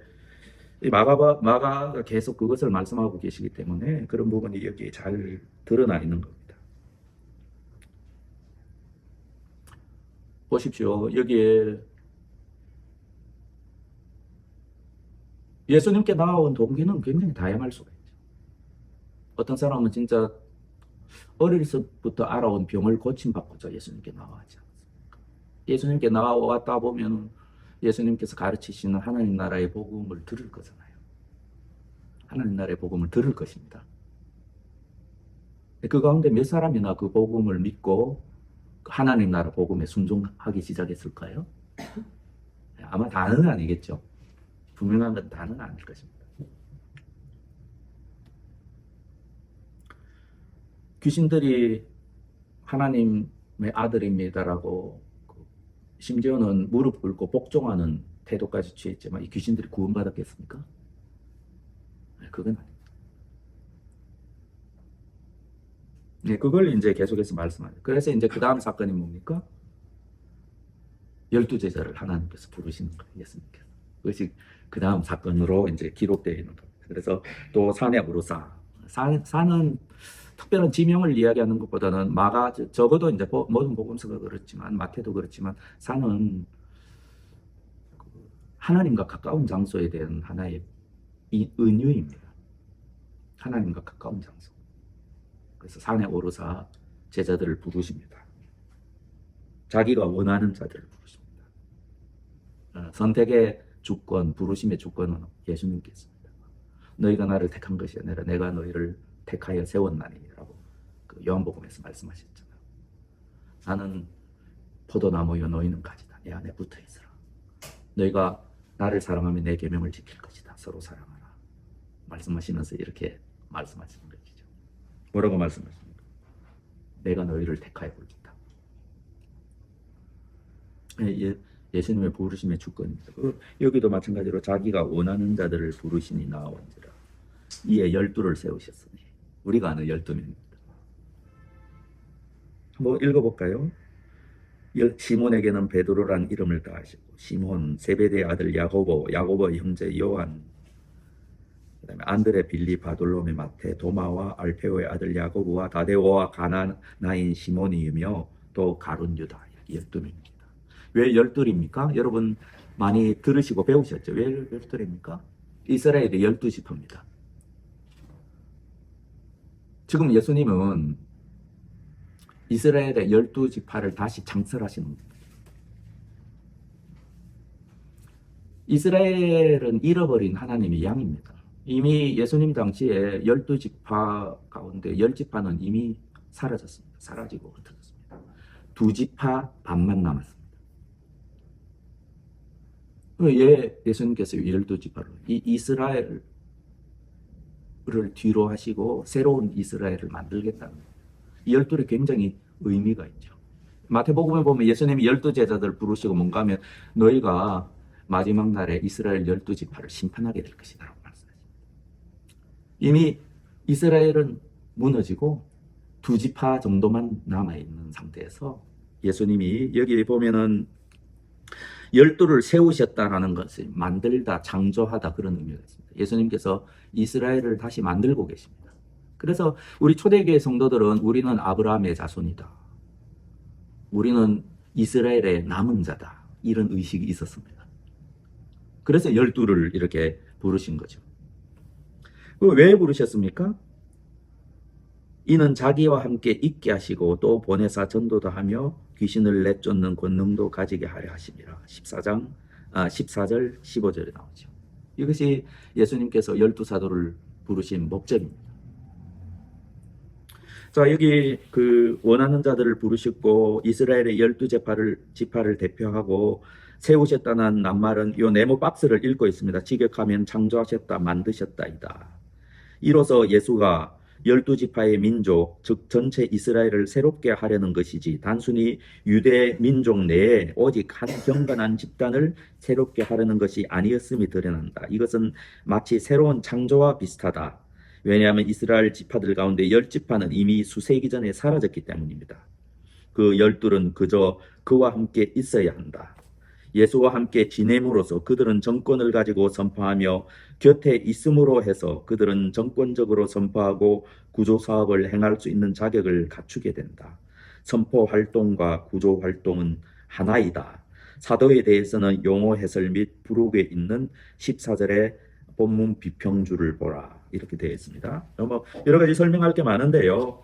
마가가 계속 그것을 말씀하고 계시기 때문에 그런 부분이 여기에 잘 드러나 있는 겁니다. 보십시오. 여기에 예수님께 나아온 동기는 굉장히 다양할 수가 있죠. 어떤 사람은 진짜 어릴 적부터 알아온 병을 고침받고자 예수님께 나와하지 않습니까? 예수님께 나와왔다 보면 예수님께서 가르치시는 하나님 나라의 복음을 들을 거잖아요. 하나님 나라의 복음을 들을 것입니다. 그 가운데 몇 사람이나 그 복음을 믿고 하나님 나라 복음에 순종하기 시작했을까요? 아마 다는 아니겠죠. 분명한 건 다는 아닐 것입니다. 귀신들이 하나님의 아들입니다라고 심지어는 무릎 꿇고 복종하는 태도까지 취했지만 이 귀신들이 구원받았겠습니까? 그건 아닙니다. 네, 그걸 이제 계속해서 말씀하죠. 그래서 이제 그 다음 사건이 뭡니까? 12제자를 하나님께서 부르시는 거예요, 예수님께서. 그것이 그 다음 사건으로 이제 기록되어 있는 겁니다. 그래서 또 산에 오르사. 산은 특별한 지명을 이야기하는 것보다는 적어도 이제 모든 복음서가 그렇지만, 마태도 그렇지만, 산은 하나님과 가까운 장소에 대한 하나의 은유입니다. 하나님과 가까운 장소. 그래서 산에 오르사 제자들을 부르십니다. 자기가 원하는 자들을 부르십니다. 선택의 주권, 부르심의 주권은 예수님께서입니다. 너희가 나를 택한 것이 아니라 내가 너희를 택하여 세웠나니라고 그 요한복음에서 말씀하셨잖아요. 나는 포도나무여 너희는 가지다. 내 안에 붙어 있으라. 너희가 나를 사랑하면 내 계명을 지킬 것이다. 서로 사랑하라. 말씀하시면서 이렇게 말씀하시는 것이죠. 뭐라고 말씀하십니까? 내가 너희를 택하여 부르겠다. 예수님의 부르심의 주권입니다. 여기도 마찬가지로 자기가 원하는 자들을 부르시니 나온지라. 이에 12를 세우셨으니 우리가 아는 12명입니다. 한번 읽어볼까요? 시몬에게는 베드로란 이름을 더하시고 시몬, 세베대의 아들 야고보, 야고보의 형제 요한, 그다음에 안드레, 빌리, 바돌로메, 마테, 도마와 알페오의 아들 야고보와 다데오와 가나나인 시몬이며 또 가룟 유다. 12명입니다. 왜 12입니까? 여러분 많이 들으시고 배우셨죠? 왜 12입니까? 이스라엘의 12지파입니다. 지금 예수님은 이스라엘의 12지파를 다시 창설하시는 겁니다. 이스라엘은 잃어버린 하나님의 양입니다. 이미 예수님 당시에 12지파 가운데 10지파는 이미 사라졌습니다. 사라지고 흩어졌습니다. 2지파 반만 남았습니다. 왜 예수님께서 12지파를 이스라엘을 뒤로 하시고 새로운 이스라엘을 만들겠다는 거예요. 이 12이 굉장히 의미가 있죠. 마태복음에 보면 예수님이 12제자들 부르시고 뭔가 하면 너희가 마지막 날에 이스라엘 12지파를 심판하게 될 것이다 라고 말씀하십니다. 이미 이스라엘은 무너지고 2지파 정도만 남아있는 상태에서 예수님이 여기 보면은 12를 세우셨다라는 것을 만들다, 창조하다 그런 의미가 있습니다. 예수님께서 이스라엘을 다시 만들고 계십니다. 그래서 우리 초대교회 성도들은 우리는 아브라함의 자손이다. 우리는 이스라엘의 남은 자다. 이런 의식이 있었습니다. 그래서 12를 이렇게 부르신 거죠. 왜 부르셨습니까? 이는 자기와 함께 있게 하시고 또 보내사 전도도 하며 귀신을 내쫓는 권능도 가지게 하려 하심이라. 14절 15절에 나오죠. 이것이 예수님께서 12사도를 부르신 목적입니다. 자, 여기 그 원하는 자들을 부르셨고 이스라엘의 12지파를 대표하고 세우셨다는 낱말은 이 네모 박스를 읽고 있습니다. 직역하면 창조하셨다, 만드셨다이다. 이로써 예수가 12지파의 민족, 즉 전체 이스라엘을 새롭게 하려는 것이지 단순히 유대 민족 내에 오직 한 경건한 집단을 새롭게 하려는 것이 아니었음이 드러난다. 이것은 마치 새로운 창조와 비슷하다. 왜냐하면 이스라엘 지파들 가운데 10지파는 이미 수세기 전에 사라졌기 때문입니다. 그 12는 그저 그와 함께 있어야 한다. 예수와 함께 지냄으로써 그들은 정권을 가지고 선포하며 곁에 있음으로 해서 그들은 정권적으로 선포하고 구조사업을 행할 수 있는 자격을 갖추게 된다. 선포 활동과 구조 활동은 하나이다. 사도에 대해서는 용어 해설 및 부록에 있는 14절의 본문 비평주를 보라. 이렇게 되어 있습니다. 뭐 여러 가지 설명할 게 많은데요.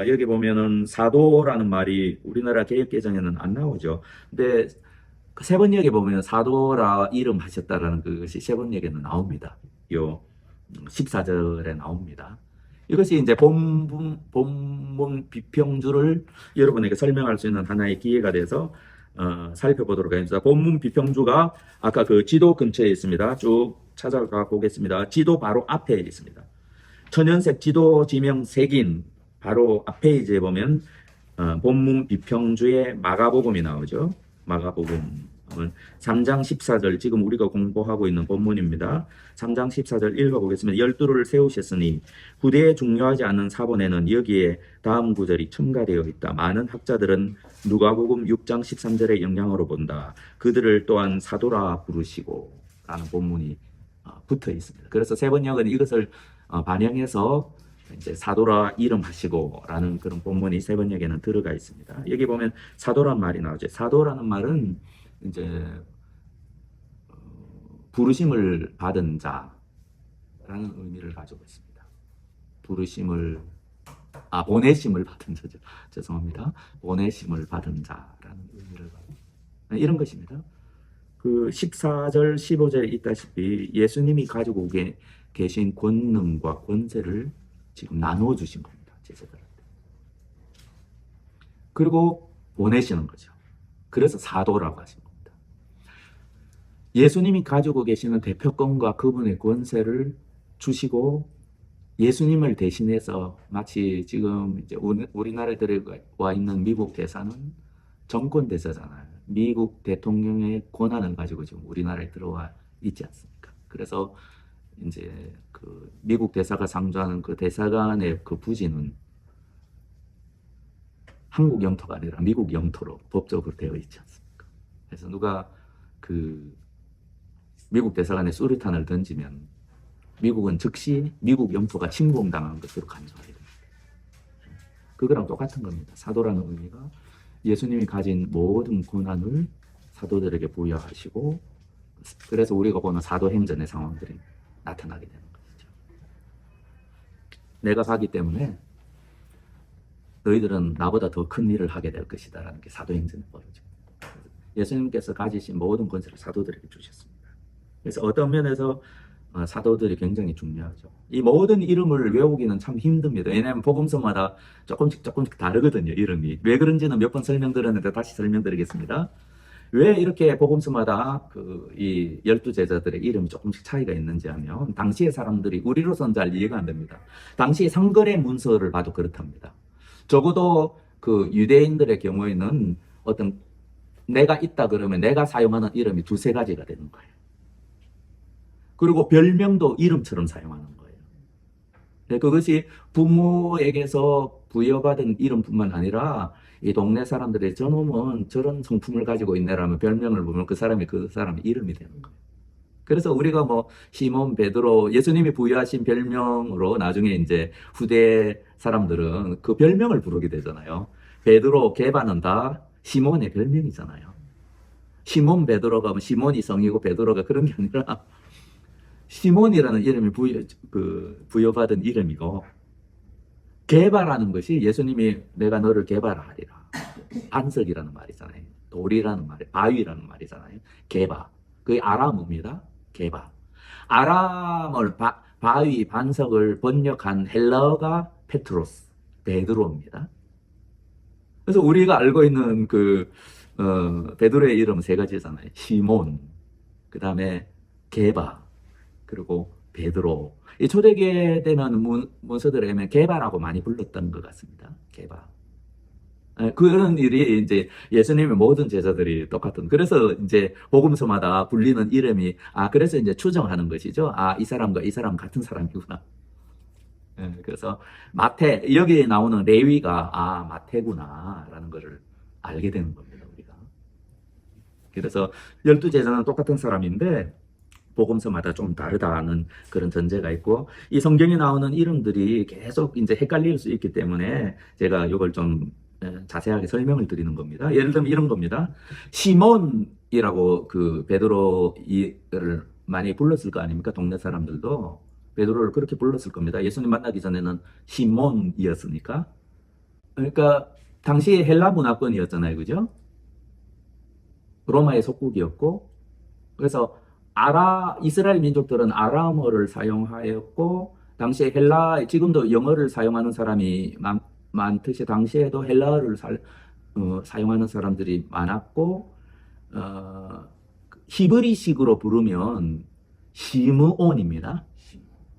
여기 보면은 사도라는 말이 우리나라 개역개정에는 안 나오죠. 근데 세번역에 보면 사도라 이름 하셨다라는 그것이 세번역에는 나옵니다. 요 14절에 나옵니다. 이것이 이제 본문 비평주를 여러분에게 설명할 수 있는 하나의 기회가 돼서 살펴보도록 하겠습니다. 본문 비평주가 아까 그 지도 근처에 있습니다. 쭉 찾아가 보겠습니다. 지도 바로 앞에 있습니다. 천연색 지도 지명 색인 바로 앞 페이지에 보면 본문 비평주의 마가복음이 나오죠. 마가복음 3장 14절 지금 우리가 공부하고 있는 본문입니다. 3장 14절 읽어보겠습니다. 12를 세우셨으니 후대에 중요하지 않은 사본에는 여기에 다음 구절이 첨가되어 있다. 많은 학자들은 누가복음 6장 13절의 영향으로 본다. 그들을 또한 사도라 부르시고 라는 본문이 붙어 있습니다. 그래서 세번역은 이것을 반영해서 이제 사도라 이름하시고 라는 그런 본문이 세번역에는 들어가 있습니다. 여기 보면 사도란 말이 나오죠. 사도라는 말은 이제 부르심을 받은 자라는 의미를 가지고 있습니다. 보내심을 받은 자죠. 죄송합니다. 보내심을 받은 자라는 의미를 가지고 이런 것입니다. 그 14절, 15절에 있다시피 예수님이 가지고 계신 권능과 권세를 지금 나누어 주신 겁니다. 제자들한테. 그리고 보내시는 거죠. 그래서 사도라고 하신 겁니다. 예수님이 가지고 계시는 대표권과 그분의 권세를 주시고 예수님을 대신해서 마치 지금 이제 우리나라에 들어와 있는 미국 대사는 정권 대사잖아요. 미국 대통령의 권한을 가지고 지금 우리나라에 들어와 있지 않습니까? 그래서 이제 그 미국 대사가 상주하는 그 대사관의 그 부지는 한국 영토가 아니라 미국 영토로 법적으로 되어 있지 않습니까? 그래서 누가 그 미국 대사관에 수류탄을 던지면 미국은 즉시 미국 영토가 침공당한 것으로 간주하게 됩니다. 그거랑 똑같은 겁니다. 사도라는 의미가 예수님이 가진 모든 권한을 사도들에게 부여하시고 그래서 우리가 보는 사도행전의 상황들이 나타나게 되는 것이죠. 내가 가기 때문에 너희들은 나보다 더 큰 일을 하게 될 것이다 라는 게 사도행전의 법이죠. 예수님께서 가지신 모든 권세를 사도들에게 주셨습니다. 그래서 어떤 면에서 사도들이 굉장히 중요하죠. 이 모든 이름을 외우기는 참 힘듭니다. 왜냐하면 복음서마다 조금씩 다르거든요. 이름이. 왜 그런지는 몇 번 설명드렸는데 다시 설명드리겠습니다. 왜 이렇게 복음서마다 이 12제자들의 이름이 조금씩 차이가 있는지 하면 당시의 사람들이 우리로서는 잘 이해가 안 됩니다. 당시 상거래 문서를 봐도 그렇답니다. 적어도 그 유대인들의 경우에는 어떤 내가 있다 그러면 내가 사용하는 이름이 두세 가지가 되는 거예요. 그리고 별명도 이름처럼 사용하는 거예요. 그것이 부모에게서 부여받은 이름뿐만 아니라 이 동네 사람들이 저놈은 저런 성품을 가지고 있네라면 별명을 보면 그 사람의 이름이 되는 거예요. 그래서 우리가 뭐 시몬, 베드로, 예수님이 부여하신 별명으로 나중에 이제 후대 사람들은 그 별명을 부르게 되잖아요. 베드로, 게바는 다 시몬의 별명이잖아요. 시몬, 베드로가 뭐 시몬이 성이고 베드로가 그런 게 아니라 시몬이라는 이름이 부여받은 이름이고 게바라는 것이 예수님이 내가 너를 게바하리라. 반석이라는 말이잖아요. 돌이라는 말, 바위라는 말이잖아요. 게바. 그게 아람어입니다. 게바. 아람을 바위, 반석을 번역한 헬라어가 페트로스, 베드로입니다. 그래서 우리가 알고 있는 베드로의 이름은 세 가지잖아요. 시몬, 그 다음에 게바, 그리고 베드로. 이 초대교회 때는 문서들에 보면 게바라고 많이 불렀던 것 같습니다. 게바. 그런 일이 이제 예수님의 모든 제자들이 똑같은. 그래서 이제 복음서마다 불리는 이름이 그래서 이제 추정하는 것이죠. 이 사람과 이 사람 같은 사람이구나. 그래서 마태 여기에 나오는 레위가 마태구나라는 것을 알게 되는 겁니다. 우리가. 그래서 12제자는 똑같은 사람인데 복음서마다 좀 다르다는 그런 전제가 있고 이 성경에 나오는 이름들이 계속 이제 헷갈릴 수 있기 때문에 제가 이걸 좀 자세하게 설명을 드리는 겁니다. 예를 들면 이런 겁니다. 시몬이라고 그 베드로를 많이 불렀을 거 아닙니까? 동네 사람들도 베드로를 그렇게 불렀을 겁니다. 예수님 만나기 전에는 시몬이었으니까. 그러니까 당시에 헬라 문화권이었잖아요, 그죠? 로마의 속국이었고, 그래서 이스라엘 민족들은 아람어를 사용하였고, 당시에 지금도 영어를 사용하는 사람이 많듯이 당시에도 헬라어를 사용하는 사람들이 많았고, 어, 히브리식으로 부르면 시므온입니다.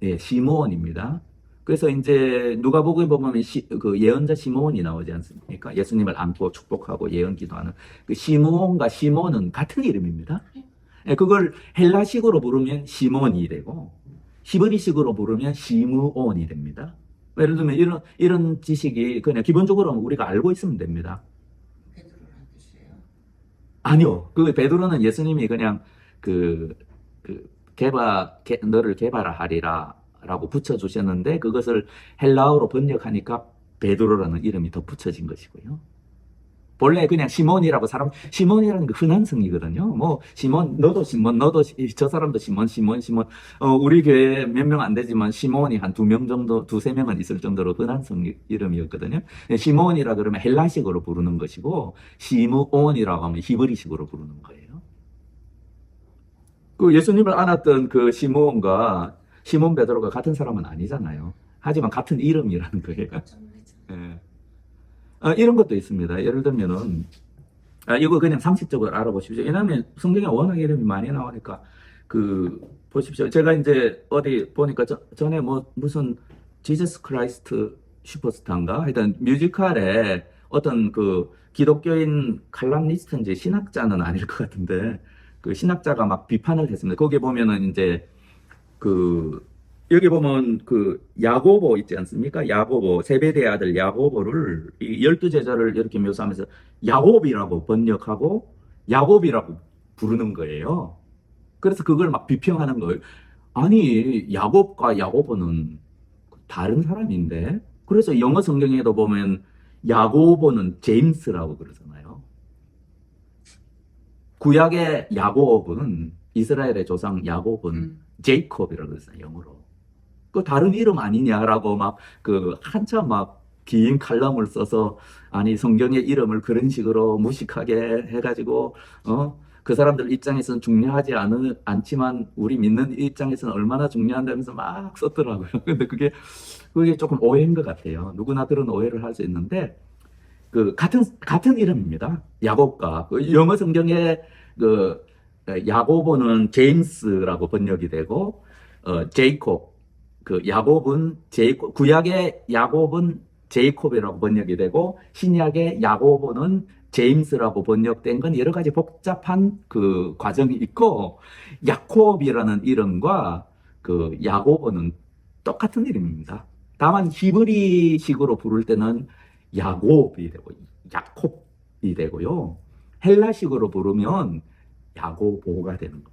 예, 시므온입니다. 그래서 이제 누가복음에 보면 그 예언자 시므온이 나오지 않습니까? 예수님을 안고 축복하고 예언 기도하는 그 시므온과 시몬은 같은 이름입니다. 예, 그걸 헬라식으로 부르면 시몬이 되고 히브리식으로 부르면 시므온이 됩니다. 예를 들면 이런 지식이 그냥 기본적으로 우리가 알고 있으면 됩니다. 베드로란 뜻이에요. 아니요. 그 베드로는 예수님이 그냥 그, 너를 개발하리라 라고 붙여주셨는데 그것을 헬라어로 번역하니까 베드로라는 이름이 더 붙여진 것이고요. 본래 그냥 시몬이라는 게 흔한 성이거든요. 뭐, 너도 시몬, 저 사람도 시몬. 우리 교회 몇 명 안 되지만 시몬이 한 2명 정도, 2~3명은 있을 정도로 흔한 성 이름이었거든요. 시몬이라 그러면 헬라식으로 부르는 것이고, 시므온이라고 하면 히브리식으로 부르는 거예요. 그 예수님을 안았던 그 시몬과 시몬 베드로가 같은 사람은 아니잖아요. 하지만 같은 이름이라는 거예요. 예. 이런 것도 있습니다. 예를 들면은, 이거 그냥 상식적으로 알아보십시오. 왜냐하면 성경에 워낙 이름이 많이 나오니까, 보십시오. 제가 이제 어디 보니까 전에 무슨 지저스 크라이스트 슈퍼스타인가? 하여튼 뮤지컬에 어떤 기독교인 칼럼니스트인지 신학자는 아닐 것 같은데, 그 신학자가 막 비판을 했습니다. 거기에 보면은 이제 여기 보면 야고보 있지 않습니까? 야고보, 세베대의 아들 야고보를, 이 12제자를 이렇게 묘사하면서 야곱이라고 번역하고 야곱이라고 부르는 거예요. 그래서 그걸 막 비평하는 거예요. 아니, 야곱과 야고보는 다른 사람인데? 그래서 영어 성경에도 보면 야고보는 제임스라고 그러잖아요. 구약의 야곱은, 이스라엘의 조상 야곱은 제이콥이라고 그랬어요, 영어로. 그 다른 이름 아니냐라고 한참 긴 칼럼을 써서, 아니, 성경의 이름을 그런 식으로 무식하게 해가지고, 그 사람들 입장에서는 중요하지 않지만, 우리 믿는 입장에서는 얼마나 중요한다면서 막 썼더라고요. 근데 그게 조금 오해인 것 같아요. 누구나 그런 오해를 할 수 있는데, 같은 이름입니다. 야곱과. 영어 성경에 야고보는 제임스라고 번역이 되고, 제이콥, 구약의 야곱은 제이콥이라고 번역이 되고, 신약의 야고보는 제임스라고 번역된 건 여러 가지 복잡한 과정이 있고, 야콥이라는 이름과 야고보는 똑같은 이름입니다. 다만 히브리식으로 부를 때는 야곱이 되고, 야콥이 되고요. 헬라식으로 부르면 야고보가 되는 겁니다.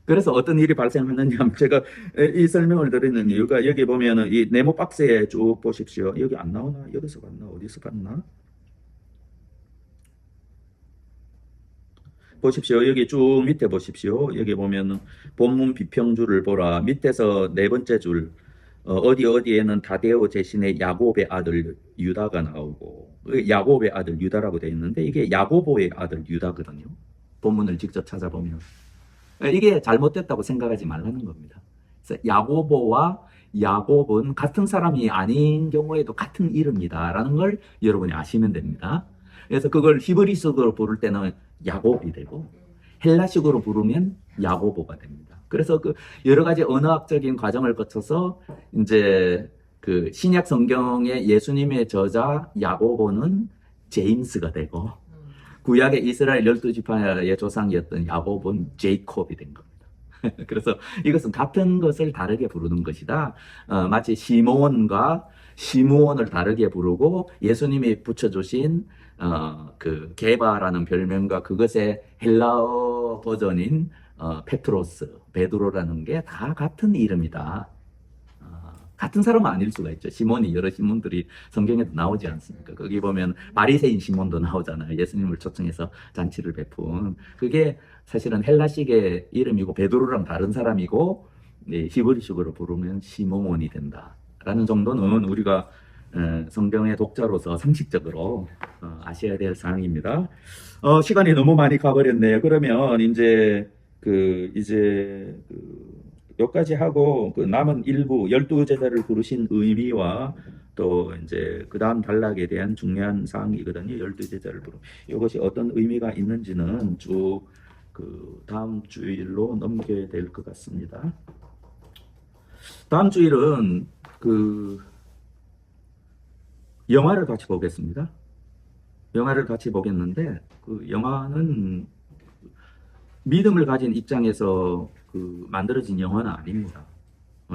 그래서 어떤 일이 발생하느냐, 제가 이 설명을 드리는 이유가, 여기 보면은 이 네모 박스에 쭉 보십시오. 여기 안 나오나? 여기서 봤나? 어디서 봤나? 보십시오. 여기 쭉 밑에 보십시오. 여기 보면은 본문 비평줄을 보라. 밑에서 네 번째 줄, 어디에는 다데오 제신의 야곱의 아들 유다가 나오고, 야곱의 아들 유다라고 되어 있는데, 이게 야고보의 아들 유다거든요. 본문을 직접 찾아보면. 이게 잘못됐다고 생각하지 말라는 겁니다. 그래서 야고보와 야곱은 같은 사람이 아닌 경우에도 같은 이름이다라는 걸 여러분이 아시면 됩니다. 그래서 그걸 히브리식으로 부를 때는 야곱이 되고, 헬라식으로 부르면 야고보가 됩니다. 그래서 여러 가지 언어학적인 과정을 거쳐서 이제 신약 성경의 예수님의 저자 야고보는 제임스가 되고, 구약의 이스라엘 12지파의 조상이었던 야곱은 제이콥이 된 겁니다. 그래서 이것은 같은 것을 다르게 부르는 것이다. 마치 시몬과 시므온을 다르게 부르고, 예수님이 붙여주신 게바라는 별명과 그것의 헬라어 버전인 베드로라는 게 다 같은 이름이다. 같은 사람은 아닐 수가 있죠. 시몬이 여러 시몬들이 성경에도 나오지 않습니까? 거기 보면 바리새인 시몬도 나오잖아요. 예수님을 초청해서 잔치를 베푼. 그게 사실은 헬라식의 이름이고 베드로랑 다른 사람이고 히브리식으로 부르면 시몬이 된다라는 정도는 우리가 성경의 독자로서 상식적으로 아셔야 될 사항입니다. 시간이 너무 많이 가버렸네요. 그러면 여기까지 하고 그 남은 일부 12제자를 부르신 의미와 또 이제 그 다음 단락에 대한 중요한 사항이거든요. 12제자를 부르. 이것이 어떤 의미가 있는지는 쭉 그 다음 주일로 넘겨야 될 것 같습니다. 다음 주일은 그 영화를 같이 보겠습니다. 영화를 같이 보겠는데 그 영화는 믿음을 가진 입장에서 그 만들어진 영화는 아닙니다.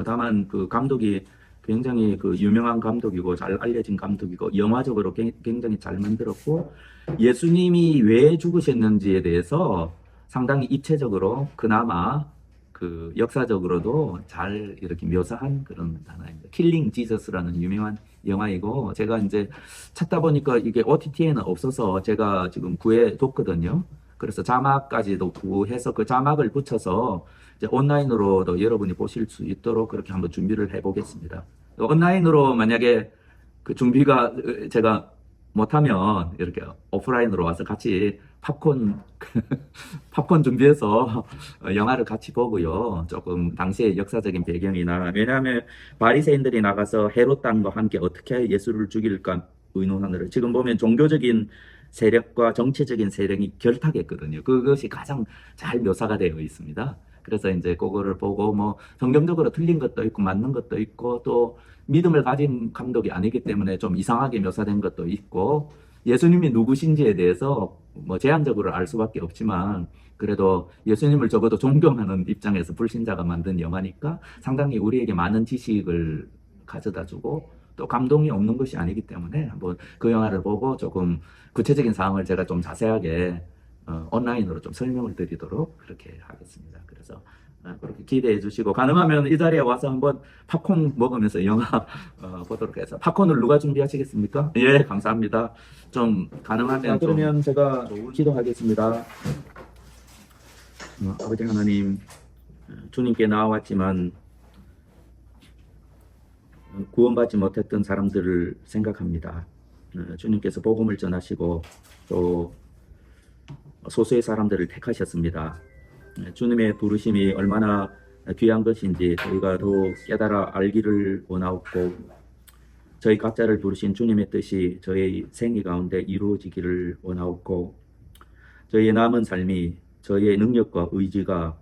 다만 그 감독이 굉장히 그 유명한 감독이고 잘 알려진 감독이고 영화적으로 굉장히 잘 만들었고 예수님이 왜 죽으셨는지에 대해서 상당히 입체적으로 그나마 그 역사적으로도 잘 이렇게 묘사한 그런 단어입니다. 킬링 지저스라는 유명한 영화이고 제가 이제 찾다 보니까 이게 OTT에는 없어서 제가 지금 구해뒀거든요. 그래서 자막까지도 구해서 그 자막을 붙여서 이제 온라인으로도 여러분이 보실 수 있도록 그렇게 한번 준비를 해보겠습니다. 온라인으로 만약에 그 준비가 제가 못하면 이렇게 오프라인으로 와서 같이 팝콘 준비해서 영화를 같이 보고요. 조금 당시의 역사적인 배경이나 왜냐하면 바리새인들이 나가서 헤롯 왕과 함께 어떻게 예수를 죽일까 의논하느라 지금 보면 종교적인 세력과 정치적인 세력이 결탁했거든요. 그것이 가장 잘 묘사가 되어 있습니다. 그래서 이제 그거를 보고 뭐 성경적으로 틀린 것도 있고 맞는 것도 있고 또 믿음을 가진 감독이 아니기 때문에 좀 이상하게 묘사된 것도 있고 예수님이 누구신지에 대해서 뭐 제한적으로 알 수밖에 없지만 그래도 예수님을 적어도 존경하는 입장에서 불신자가 만든 영화니까 상당히 우리에게 많은 지식을 가져다 주고 또 감동이 없는 것이 아니기 때문에 한번 그 영화를 보고 조금 구체적인 사항을 제가 좀 자세하게 온라인으로 좀 설명을 드리도록 그렇게 하겠습니다. 그래서 그렇게 기대해 주시고 가능하면 이 자리에 와서 한번 팝콘 먹으면서 영화 보도록 해서 팝콘을 누가 준비하시겠습니까? 예, 감사합니다. 좀 가능하면 그러면 제가 기도하겠습니다. 아버지 하나님, 주님께 나와왔지만 구원받지 못했던 사람들을 생각합니다. 주님께서 복음을 전하시고 또 소수의 사람들을 택하셨습니다. 주님의 부르심이 얼마나 귀한 것인지 저희가 더욱 깨달아 알기를 원하옵고 저희 각자를 부르신 주님의 뜻이 저희 생애 가운데 이루어지기를 원하옵고 저희의 남은 삶이 저희의 능력과 의지가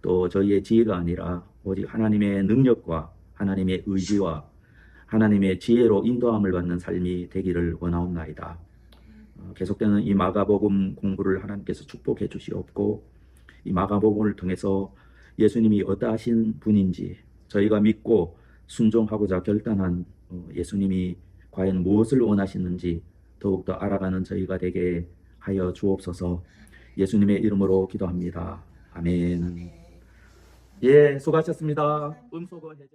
또 저희의 지혜가 아니라 오직 하나님의 능력과 하나님의 의지와 하나님의 지혜로 인도함을 받는 삶이 되기를 원하옵나이다. 계속되는 이 마가복음 공부를 하나님께서 축복해 주시옵고 이 마가복음을 통해서 예수님이 어떠하신 분인지 저희가 믿고 순종하고자 결단한 예수님이 과연 무엇을 원하시는지 더욱더 알아가는 저희가 되게 하여 주옵소서. 예수님의 이름으로 기도합니다. 아멘. 예, 수고하셨습니다. 음소거 해제.